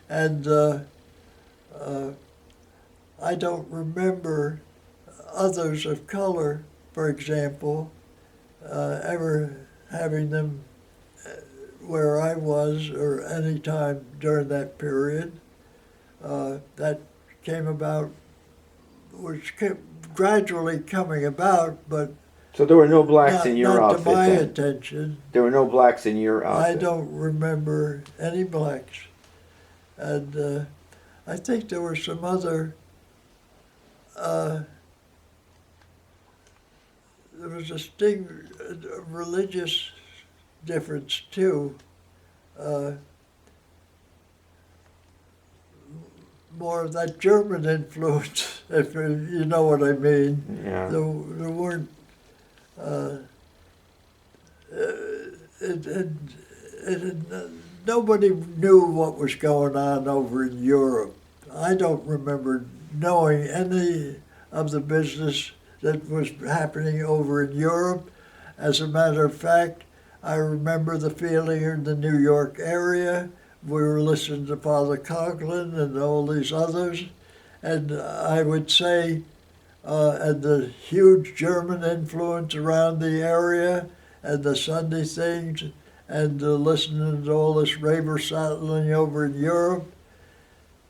and I don't remember others of color, for example, ever having them where I was or any time during that period. That came about, was gradually coming about, but So there were no blacks in your not outfit to my then? attention. There were no blacks in your I outfit? don't remember any blacks. And I think there were some other, there was a religious difference too. More of that German influence, if you know what I mean. Yeah. There weren't, nobody knew what was going on over in Europe. I don't remember knowing any of the business that was happening over in Europe. As a matter of fact, I remember the feeling in the New York area. We were listening to Father Coughlin and all these others, and I would say, and the huge German influence around the area, and the Sunday things, and listening to all this raver sattling over in Europe,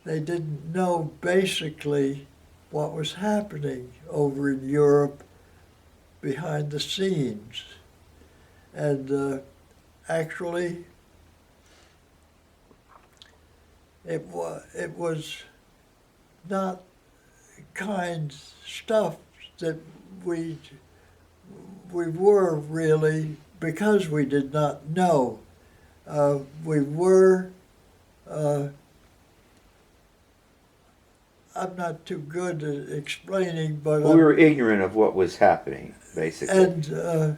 they didn't know basically what was happening over in Europe behind the scenes. And actually, it was not kind stuff that we were really, because we did not know. We were, I'm not too good at explaining, but Well, we were ignorant of what was happening, basically. and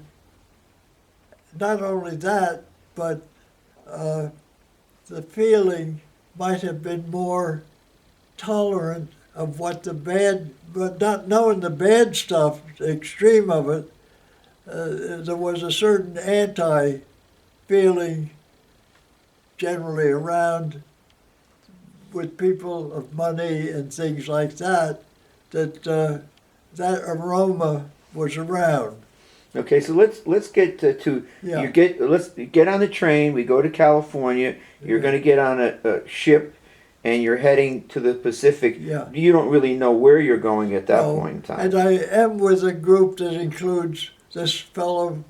not only that, but the feeling might have been more tolerant of what the bad, but not knowing the bad stuff, the extreme of it. There was a certain anti-feeling generally around with people of money and things like that, that that aroma was around. Okay, so let's get to Yeah. let's get on the train. We go to California. You're Yeah. going to get on a ship, and you're heading to the Pacific. Yeah. You don't really know where you're going at that No, point in time. And I am with a group that includes this fellow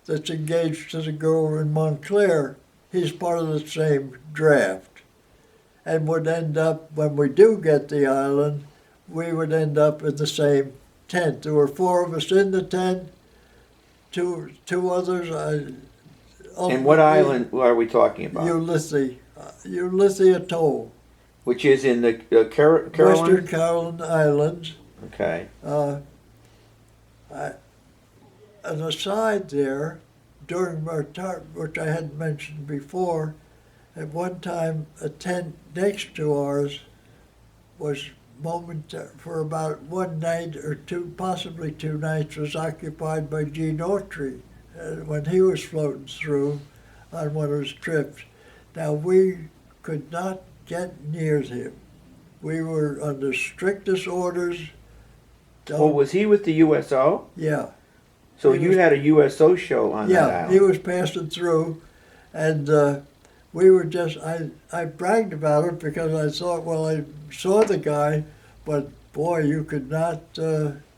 that's engaged to the girl in Montclair. He's part of the same draft. And would end up, when we do get the island, we would end up in the same tent. There were 4 of us in the tent, two others. And what island are we talking about? Ulysses Atoll. Which is in the Carolina? Western Carolina Islands. Okay. An aside there, during our which I had mentioned before, at one time a tent next to ours was for about one night or two, possibly 2 nights, was occupied by Gene Autry when he was floating through on one of his trips. Now we could not get near him. We were under strictest orders. Well, was he with the USO? Yeah. So He you was- had a USO show on that Yeah, island? he was passing through, and we were just, I bragged about it because I thought, well, I saw the guy, but boy, you could not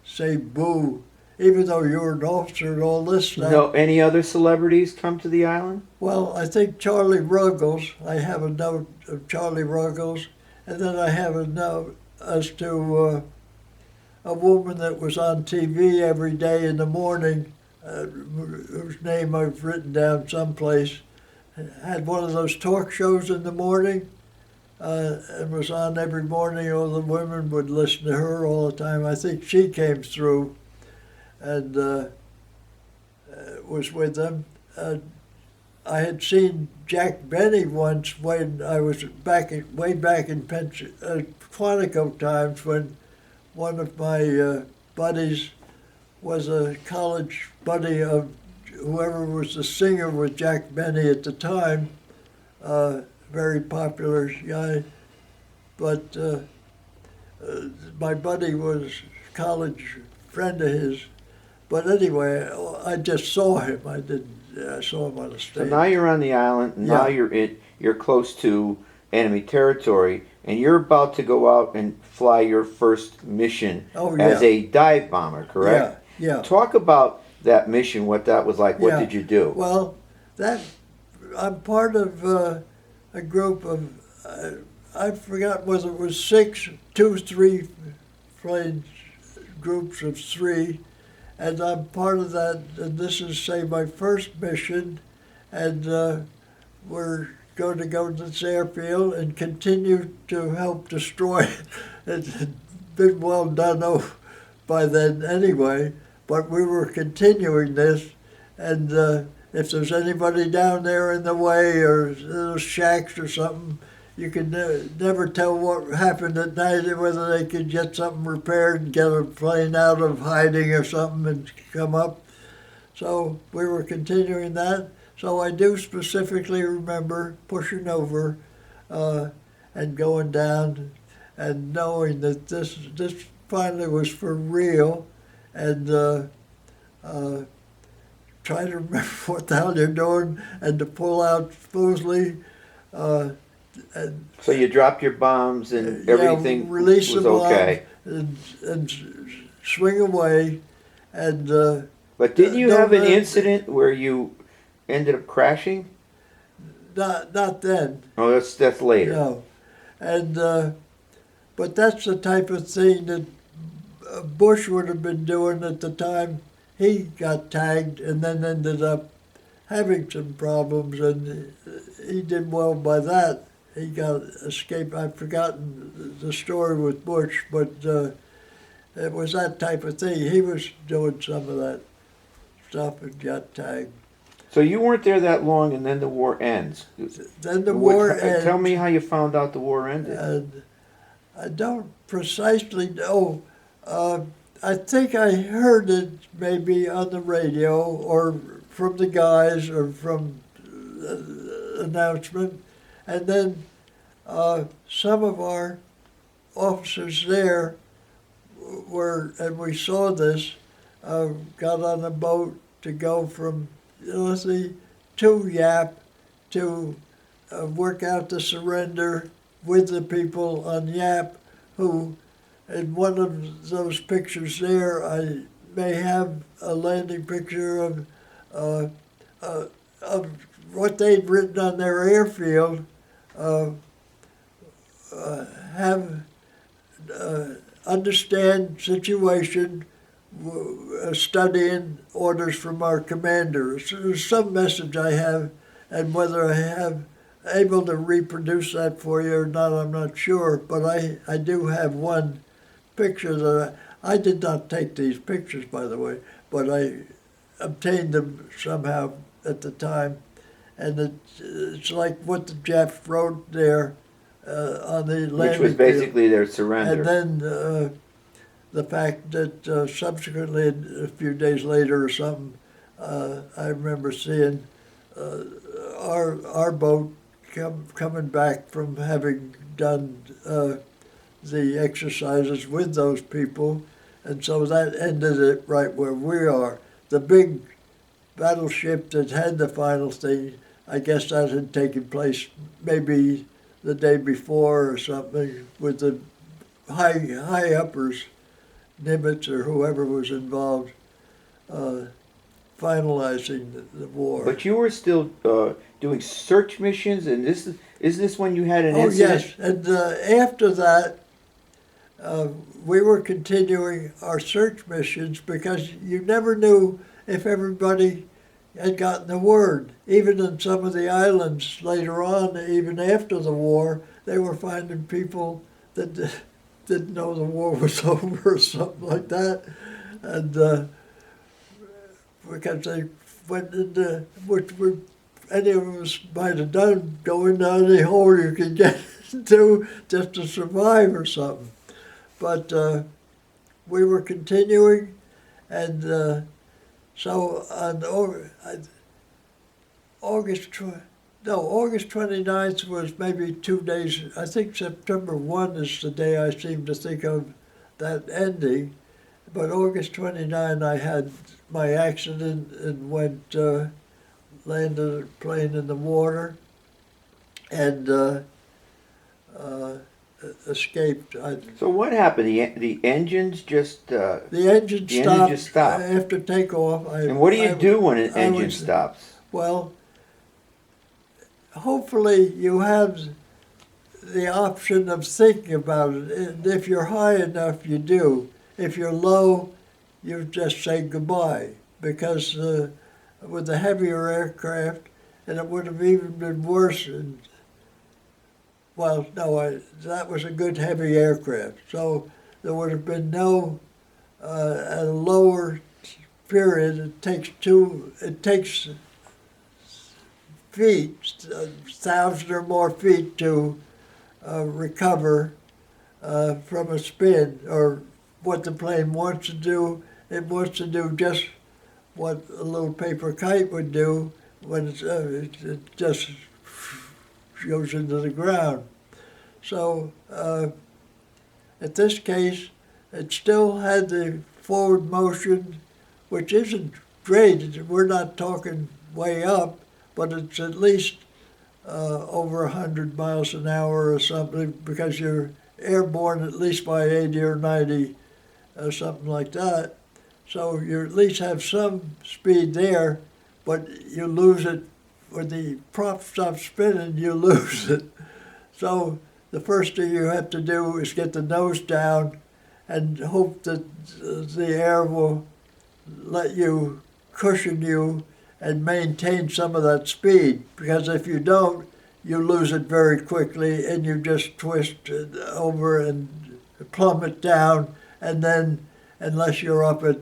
say boo, even though you're an officer and all this stuff. No, any other celebrities come to the island? Well, I think Charlie Ruggles, I have a note of Charlie Ruggles, and then I have a note as to a woman that was on TV every day in the morning, whose name I've written down someplace, had one of those talk shows in the morning, and was on every morning. All the women would listen to her all the time. I think she came through and was with them. I had seen Jack Benny once when I was way back in Quantico times, when one of my buddies was a college buddy of whoever was the singer with Jack Benny at the time. Very popular guy, but my buddy was a college friend of his. But anyway, I just saw him. I saw him on the stage. So now you're on the island. And now you're close to enemy territory, and you're about to go out and fly your first mission as a dive bomber. Correct? Yeah. Talk about that mission. What that was like. What did you do? Well, I'm part of a group of I forgot whether it was 3 planes, groups of 3. And I'm part of that, and this is, say, my first mission, and we're going to go to this airfield and continue to help destroy it. It had been well done by then anyway, but we were continuing this, and if there's anybody down there in the way or little shacks or something, you can never tell what happened at night, whether they could get something repaired and get a plane out of hiding or something and come up. So we were continuing that. So I do specifically remember pushing over and going down and knowing that this finally was for real, and trying to remember what the hell you're doing and to pull out smoothly. So you dropped your bombs and everything release was the okay. and swing away. And but didn't you have an incident where you ended up crashing? Not then. Oh, that's later. No, and but that's the type of thing that Bush would have been doing at the time he got tagged, and then ended up having some problems, and he did well by that. He got escaped. I've forgotten the story with Bush, but it was that type of thing. He was doing some of that stuff and got tagged. So you weren't there that long, and then the war ends. Then the war ends. Tell me how you found out the war ended. And I don't precisely know. I think I heard it maybe on the radio or from the guys or from the announcement. And then some of our officers there were, and we saw this, got on a boat to go from to Yap to work out the surrender with the people on Yap, who, in one of those pictures there, I may have a landing picture of what they'd written on their airfield, understand situation, studying orders from our commander. So there's some message I have, and whether I have able to reproduce that for you or not, I'm not sure, but I do have one picture that I did not take these pictures, by the way, but I obtained them somehow at the time. And it's like what the Japs wrote there on the landing Which was basically field. their surrender. And then the fact that subsequently, a few days later or something, I remember seeing our boat coming back from having done the exercises with those people, and so that ended it right where we are. The big battleship that had the final thing, I guess that had taken place maybe the day before or something with the high uppers, Nimitz or whoever was involved finalizing the war. But you were still doing search missions, and is this when you had an Oh, incident? yes, and after that, we were continuing our search missions because you never knew if everybody had gotten the word. Even in some of the islands later on, even after the war, they were finding people that didn't know the war was over or something like that. And because they went into, which would, any of us might have done, go into any hole you could get into just to survive or something. But we were continuing, and so on August 29th was maybe 2 days. I think September 1 is the day I seem to think of that ending. But August 29, I had my accident and landed a plane in the water and escaped. So what happened? The engines just The engine the stopped, engine just stopped. After takeoff. And what do you do when an engine was- stops? Well, hopefully you have the option of thinking about it. And if you're high enough, you do. If you're low, you just say goodbye. Because with the heavier aircraft, and it would have even been worse. Well, no, that was a good heavy aircraft. So there would have been no, at a lower period, it takes feet, 1,000 or more feet to recover from a spin, or what the plane wants to do. It wants to do just what a little paper kite would do when it just goes into the ground. So at this case, it still had the forward motion, which isn't great. We're not talking way up, but it's at least over 100 miles an hour or something, because you're airborne at least by 80 or 90, something like that. So you at least have some speed there, but you lose it when the prop stops spinning, you lose it. So the first thing you have to do is get the nose down and hope that the air will let you, cushion you, and maintain some of that speed. Because if you don't, you lose it very quickly and you just twist it over and plummet down. And then, unless you're up at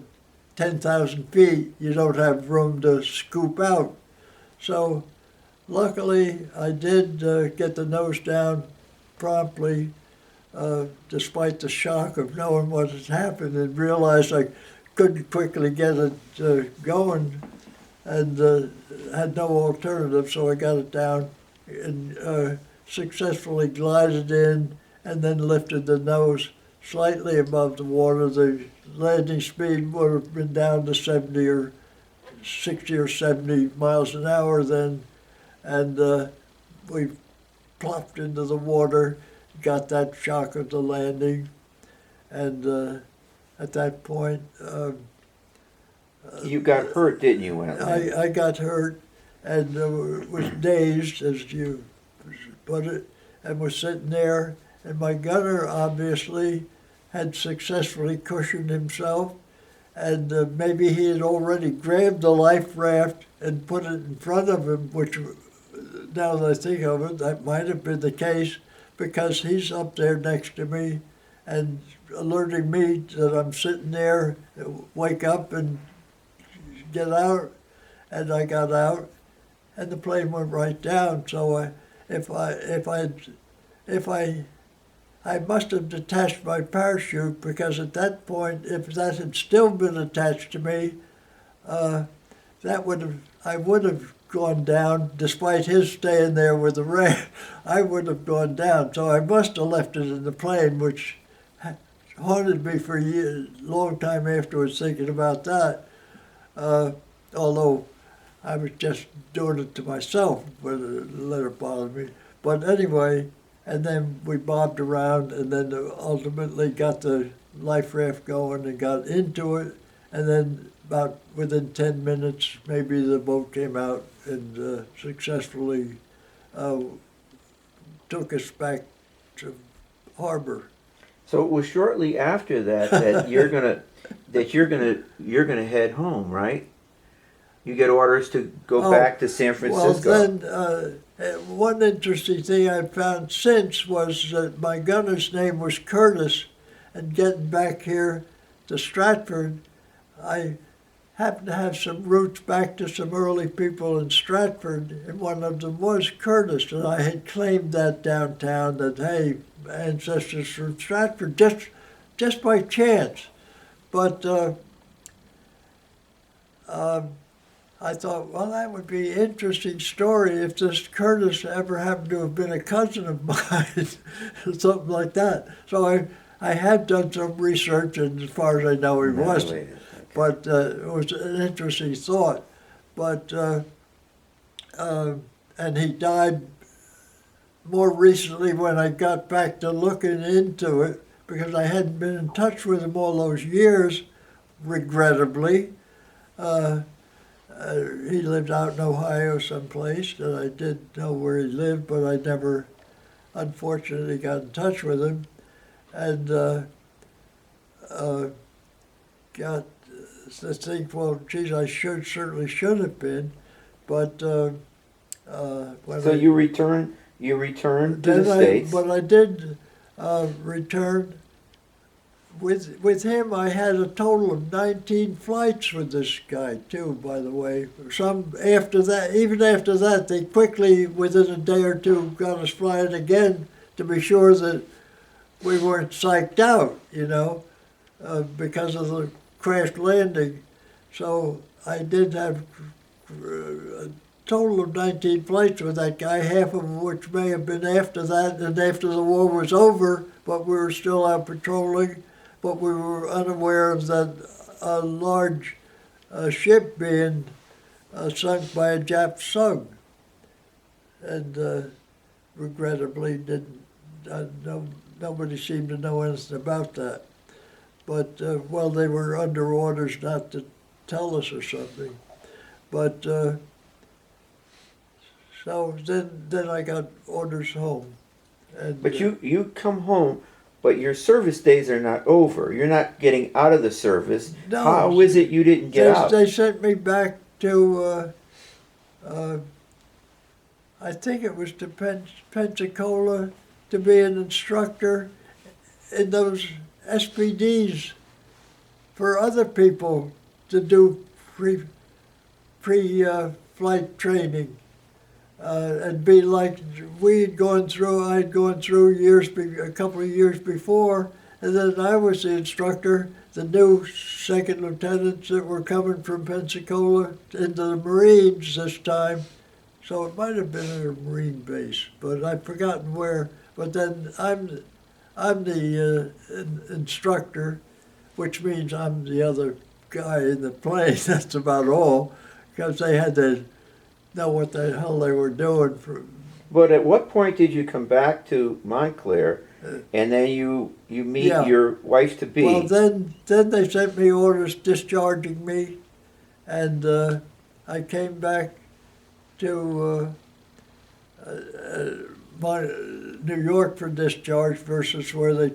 10,000 feet, you don't have room to scoop out. So luckily, I did get the nose down promptly, despite the shock of knowing what had happened, and realized I couldn't quickly get it going, and had no alternative, so I got it down and successfully glided in, and then lifted the nose slightly above the water. The landing speed would have been down to 70 or 60 or 70 miles an hour then, and we plopped into the water, got that shock of the landing, and at that point, You got hurt, didn't you, when it landed? I got hurt and was dazed, as you put it, and was sitting there, and my gunner obviously had successfully cushioned himself, and maybe he had already grabbed the life raft and put it in front of him, which, now that I think of it, that might have been the case, because he's up there next to me and alerting me that I'm sitting there, wake up and get out. And I got out, and the plane went right down. So I must have detached my parachute, because at that point, if that had still been attached to me, I would have gone down, despite his staying there with the raft. I would have gone down. So I must have left it in the plane, which haunted me for a long time afterwards, thinking about that. Although I was just doing it to myself, but it let it bother me. But anyway, and then we bobbed around, and then ultimately got the life raft going and got into it, and then about within 10 minutes, maybe the boat came out and successfully took us back to harbor. So it was shortly after that that you're gonna head home, right? You get orders to go Oh, back to San Francisco. Well, then one interesting thing I found since was that my gunner's name was Curtis, and getting back here to Stratford, I happened to have some roots back to some early people in Stratford, and one of them was Curtis, and I had claimed that downtown that, hey, ancestors from Stratford, just by chance. But I thought, well, that would be an interesting story if this Curtis ever happened to have been a cousin of mine, something like that. So I had done some research, and as far as I know, he wasn't. Okay. But it was an interesting thought. But and he died more recently when I got back to looking into it, because I hadn't been in touch with him all those years, regrettably. He lived out in Ohio someplace, and I did know where he lived, but I never, unfortunately, got in touch with him. And got to think, well, geez, I certainly should have been, but when So you returned to the States. But I did return. With him, I had a total of 19 flights with this guy too. By the way, some after that, even after that, they quickly, within a day or two, got us flying again to be sure that we weren't psyched out, because of the crash landing. So I did have a total of 19 flights with that guy, half of which may have been after that and after the war was over, but we were still out patrolling. But we were unaware of that large ship being sunk by a Jap sub, and regrettably nobody seemed to know anything about that. But well, they were under orders not to tell us or something. But so then I got orders home. And, But you come home, but your service days are not over. You're not getting out of the service. No. How is it you didn't get out? They sent me back to, I think it was to Pensacola, to be an instructor in those SPDs for other people to do pre-flight training. And be like I'd gone through a couple of years before, and then I was the instructor, the new second lieutenants that were coming from Pensacola into the Marines this time. So it might have been at a Marine base, but I've forgotten where. But then I'm the instructor, which means I'm the other guy in the plane. That's about all, because they had to know what the hell they were doing. But at what point did you come back to Montclair, and then you meet your wife to be? Well, then they sent me orders discharging me, and I came back to New York for discharge versus where they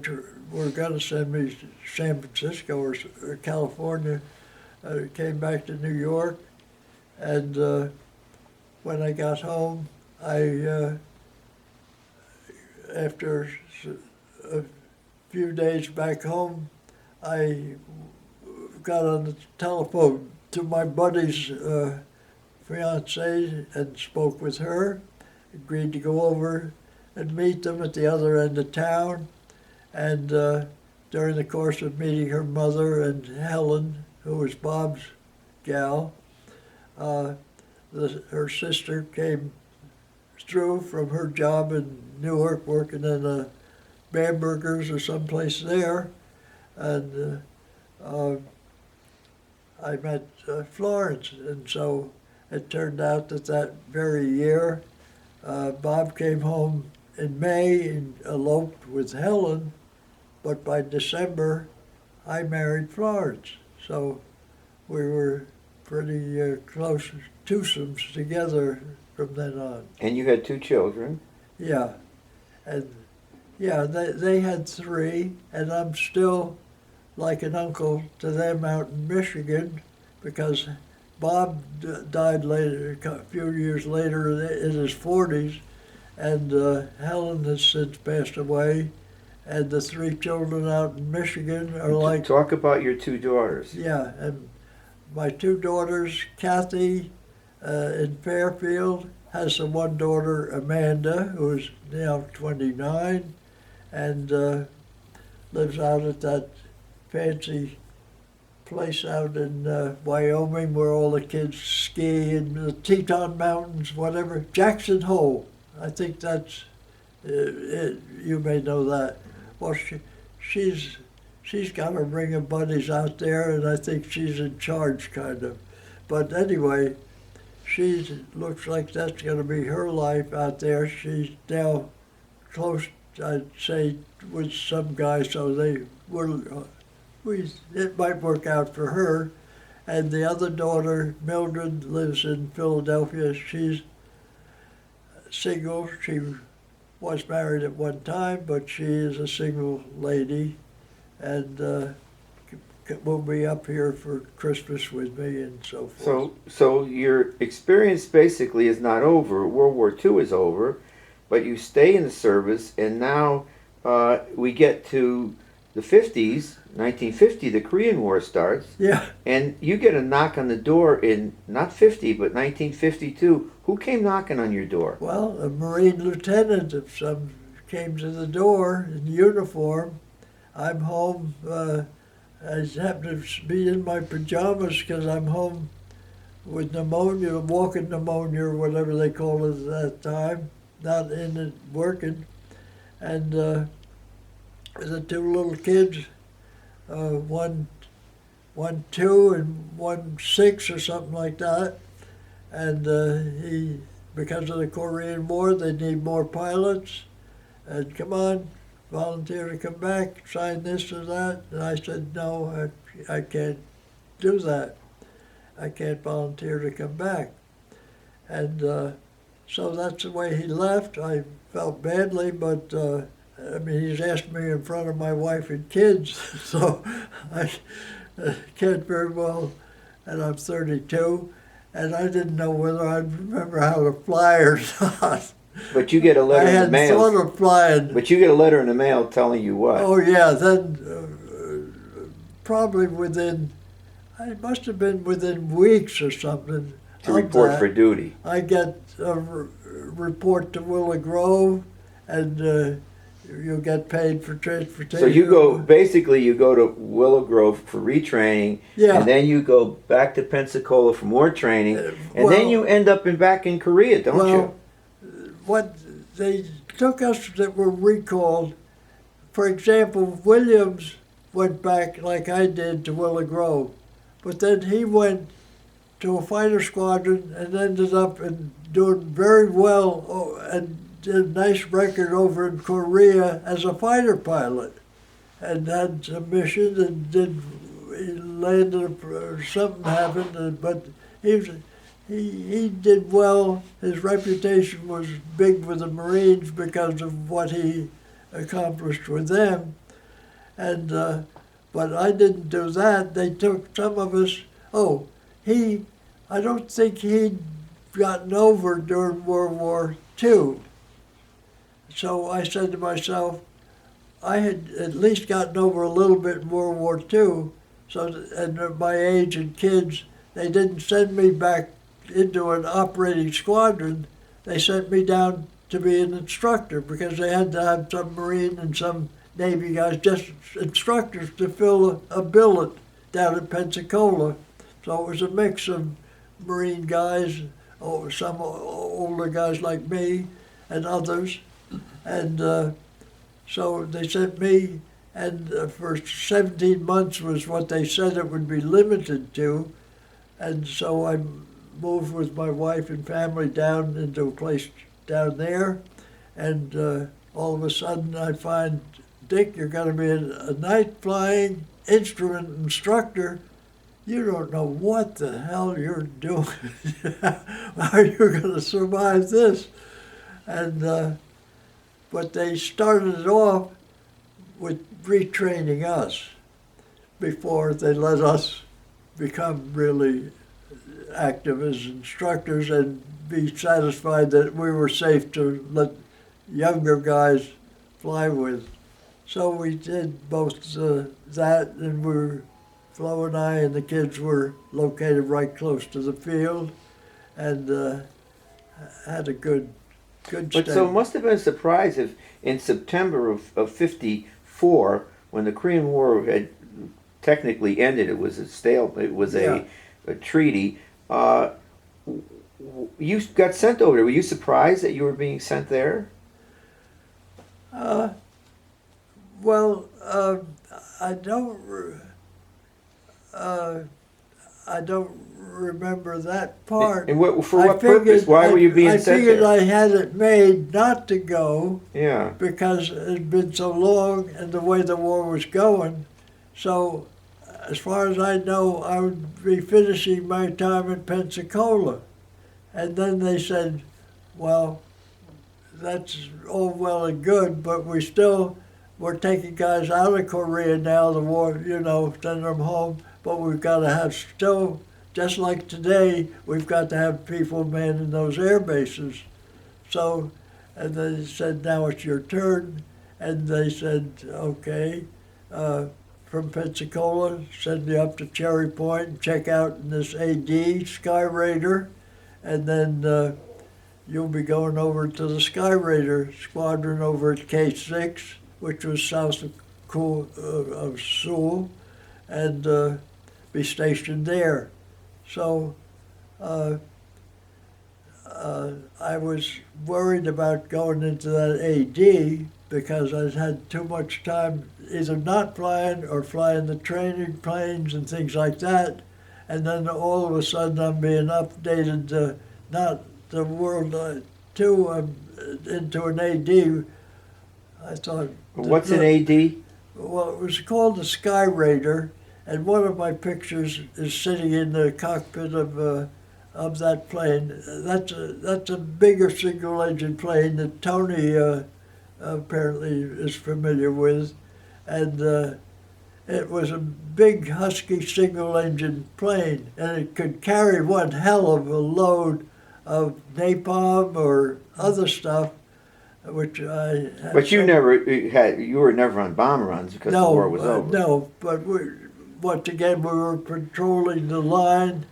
were going to send me to San Francisco or California. I came back to New York, and when I got home, after a few days back home, I got on the telephone to my buddy's fiancée and spoke with her, agreed to go over and meet them at the other end of town. And during the course of meeting her mother and Helen, who was Bob's gal, her sister came through from her job in Newark, working in Bamberger's or someplace there, and I met Florence, and so it turned out that very year, Bob came home in May and eloped with Helen, but by December I married Florence, so we were pretty close twosomes together from then on. And you had 2 children. Yeah, and yeah, they had 3, and I'm still like an uncle to them out in Michigan, because Bob died later, a few years later in his 40s, and Helen has since passed away, and the 3 children out in Michigan are like, Talk about your 2 daughters. yeah, and my 2 daughters, Kathy in Fairfield, has the 1 daughter, Amanda, who is now 29, and lives out at that fancy place out in Wyoming where all the kids ski in the Teton Mountains, whatever. Jackson Hole, I think that's, you may know that. Well, she's got a ring of buddies out there, and I think she's in charge, kind of. But anyway, she looks like that's going to be her life out there. She's now close, I'd say, with some guy, so they will. It might work out for her. And the other daughter, Mildred, lives in Philadelphia. She's single. She was married at one time, but she is a single lady, and will be up here for Christmas with me and so forth. So your experience basically is not over. World War II is over, but you stay in the service, and now we get to the 50s, 1950, the Korean War starts. Yeah. And you get a knock on the door in, not 50, but 1952. Who came knocking on your door? Well, a Marine lieutenant of some came to the door in uniform. I'm home. I happen to be in my pajamas because I'm home with pneumonia, walking pneumonia or whatever they call it at that time, not in it working. And the 2 little kids, one 2 and one 6 or something like that. And he, because of the Korean War, they need more pilots. And come on, volunteer to come back, sign this or that. And I said, no, I can't do that. I can't volunteer to come back. And so that's the way he left. I felt badly, but I mean, he's asked me in front of my wife and kids, so I can't very well, and I'm 32, and I didn't know whether I'd remember how to fly or not. But you get a letter in the mail. I hadn't thought of flying. But you get a letter in the mail telling you what? Oh yeah, then probably within, it must have been within weeks or something. To report for duty. I get a report to Willow Grove, and you'll get paid for transportation. So you go to Willow Grove for retraining, Yeah. and then you go back to Pensacola for more training, and then you end up back in Korea, don't you? What they took us that were recalled, for example, Williams went back like I did to Willow Grove, but then he went to a fighter squadron and ended up doing very well and did a nice record over in Korea as a fighter pilot, and had some missions and he landed, something happened, but he did well. His reputation was big with the Marines because of what he accomplished with them, and but I didn't do that. They took some of us. I don't think he'd gotten over during World War II. So I said to myself, I had at least gotten over a little bit in World War II, so at my age and kids, they didn't send me back into an operating squadron. They sent me down to be an instructor because they had to have some Marine and some Navy guys, just instructors to fill a billet down at Pensacola. So it was a mix of Marine guys, some older guys like me and others. And so they sent me, and for 17 months was what they said it would be limited to. And so I moved with my wife and family down into a place down there. And all of a sudden I find, Dick, you're going to be a night flying instrument instructor, you don't know what the hell you're doing. How are you going to survive this? And but they started it off with retraining us before they let us become really active as instructors and be satisfied that we were safe to let younger guys fly with. So we did both that, and Flo and I and the kids were located right close to the field, and had a good But stay. so it must have been a surprise if in September of 54, when the Korean War had technically ended, it was Yeah. a treaty, you got sent over there. Were you surprised that you were being sent there? Uh, well, I don't. I don't remember that part. And for I what purpose? figured- Why were you being I sent figured there? I had it made not to go Yeah. because it had been so long and the way the war was going. So, as far as I know, I would be finishing my time in Pensacola. And then they said, well, that's all well and good, but we're taking guys out of Korea now, the war, sending them home, but we've got to have still, just like today, we've got to have people manning those air bases. So, and they said, now it's your turn. And they said, okay, from Pensacola, send me up to Cherry Point and check out in this AD Sky Raider, and then you'll be going over to the Sky Raider squadron over at K6, which was south of Seoul, and be stationed there. So I was worried about going into that AD because I'd had too much time either not flying or flying the training planes and things like that. And then all of a sudden I'm being updated, not the World II, into an AD. I thought. What's an AD? Well, it was called the Sky Raider, and one of my pictures is sitting in the cockpit of that plane. That's a bigger single engine plane that Tony apparently is familiar with, and it was a big husky single engine plane, and it could carry one hell of a load of napalm or other stuff, which I had. But you were never on bomb runs because the war was over. No, but once again, we were patrolling the line,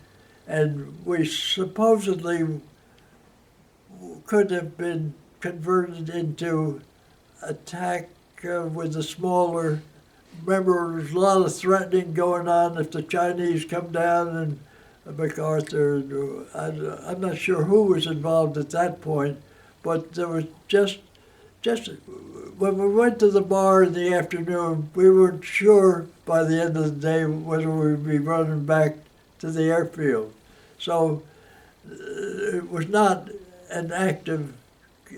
and we supposedly could have been converted into attack with a smaller. Remember, there was a lot of threatening going on if the Chinese come down, and MacArthur, I'm not sure who was involved at that point, but there was just when we went to the bar in the afternoon, we weren't sure by the end of the day whether we would be running back to the airfield. So it was not an active,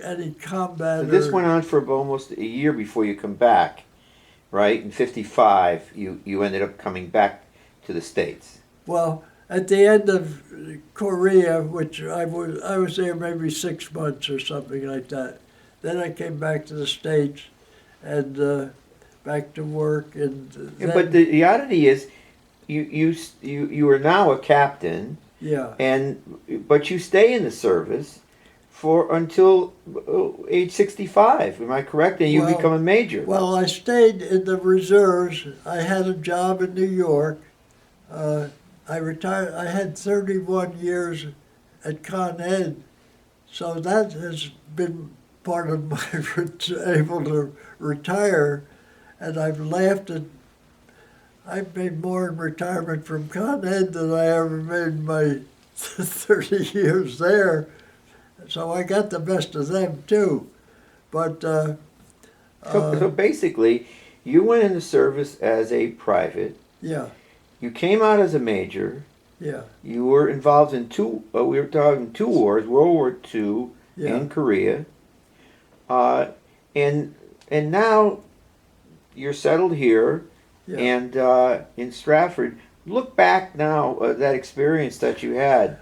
any combat. So this went on for almost a year before you come back, right? In 55, you ended up coming back to the States. Well, at the end of Korea, which I was there maybe 6 months or something like that. Then I came back to the States and back to work. And then, But the oddity is, you are now a captain. Yeah. But you stay in the service until age 65. Am I correct? And you become a major. Well, I stayed in the reserves. I had a job in New York. I retired. I had 31 years at Con Ed, so that has been part of my able to retire. And I've laughed at. I've made more in retirement from Con Ed than I ever made in my 30 years there. So I got the best of them too. But so basically, you went into service as a private. Yeah. You came out as a major. Yeah. You were involved in we were talking 2 wars, World War II and Korea. And now you're settled here. Yeah. and in Stratford. Look back now, that experience that you had.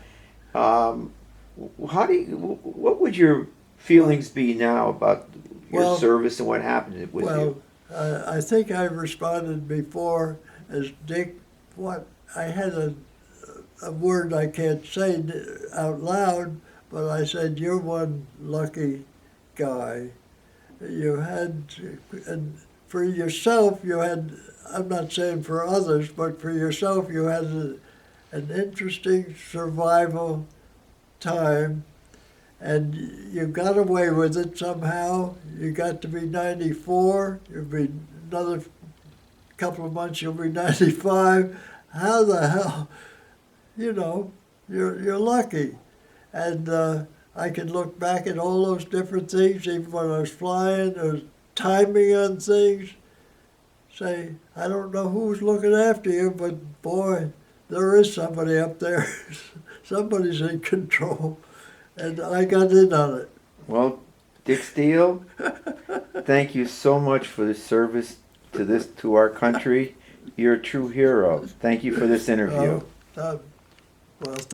How do you, what would your feelings be now about your Well- service and what happened with Well, you? I think I responded before as Dick. What I had a word I can't say out loud, but I said, "You're one lucky guy. You had, and for yourself, you had. I'm not saying for others, but for yourself, you had an interesting survival time." And you got away with it somehow. You got to be 94. You'll be another couple of months. You'll be 95. How the hell? You know, you're lucky. And I can look back at all those different things, even when I was flying, there was timing on things. Say, I don't know who's looking after you, but boy, there is somebody up there. Somebody's in control. And I got in on it. Well, Dick Steele, thank you so much for the service to our country. You're a true hero. Thank you for this interview. Well,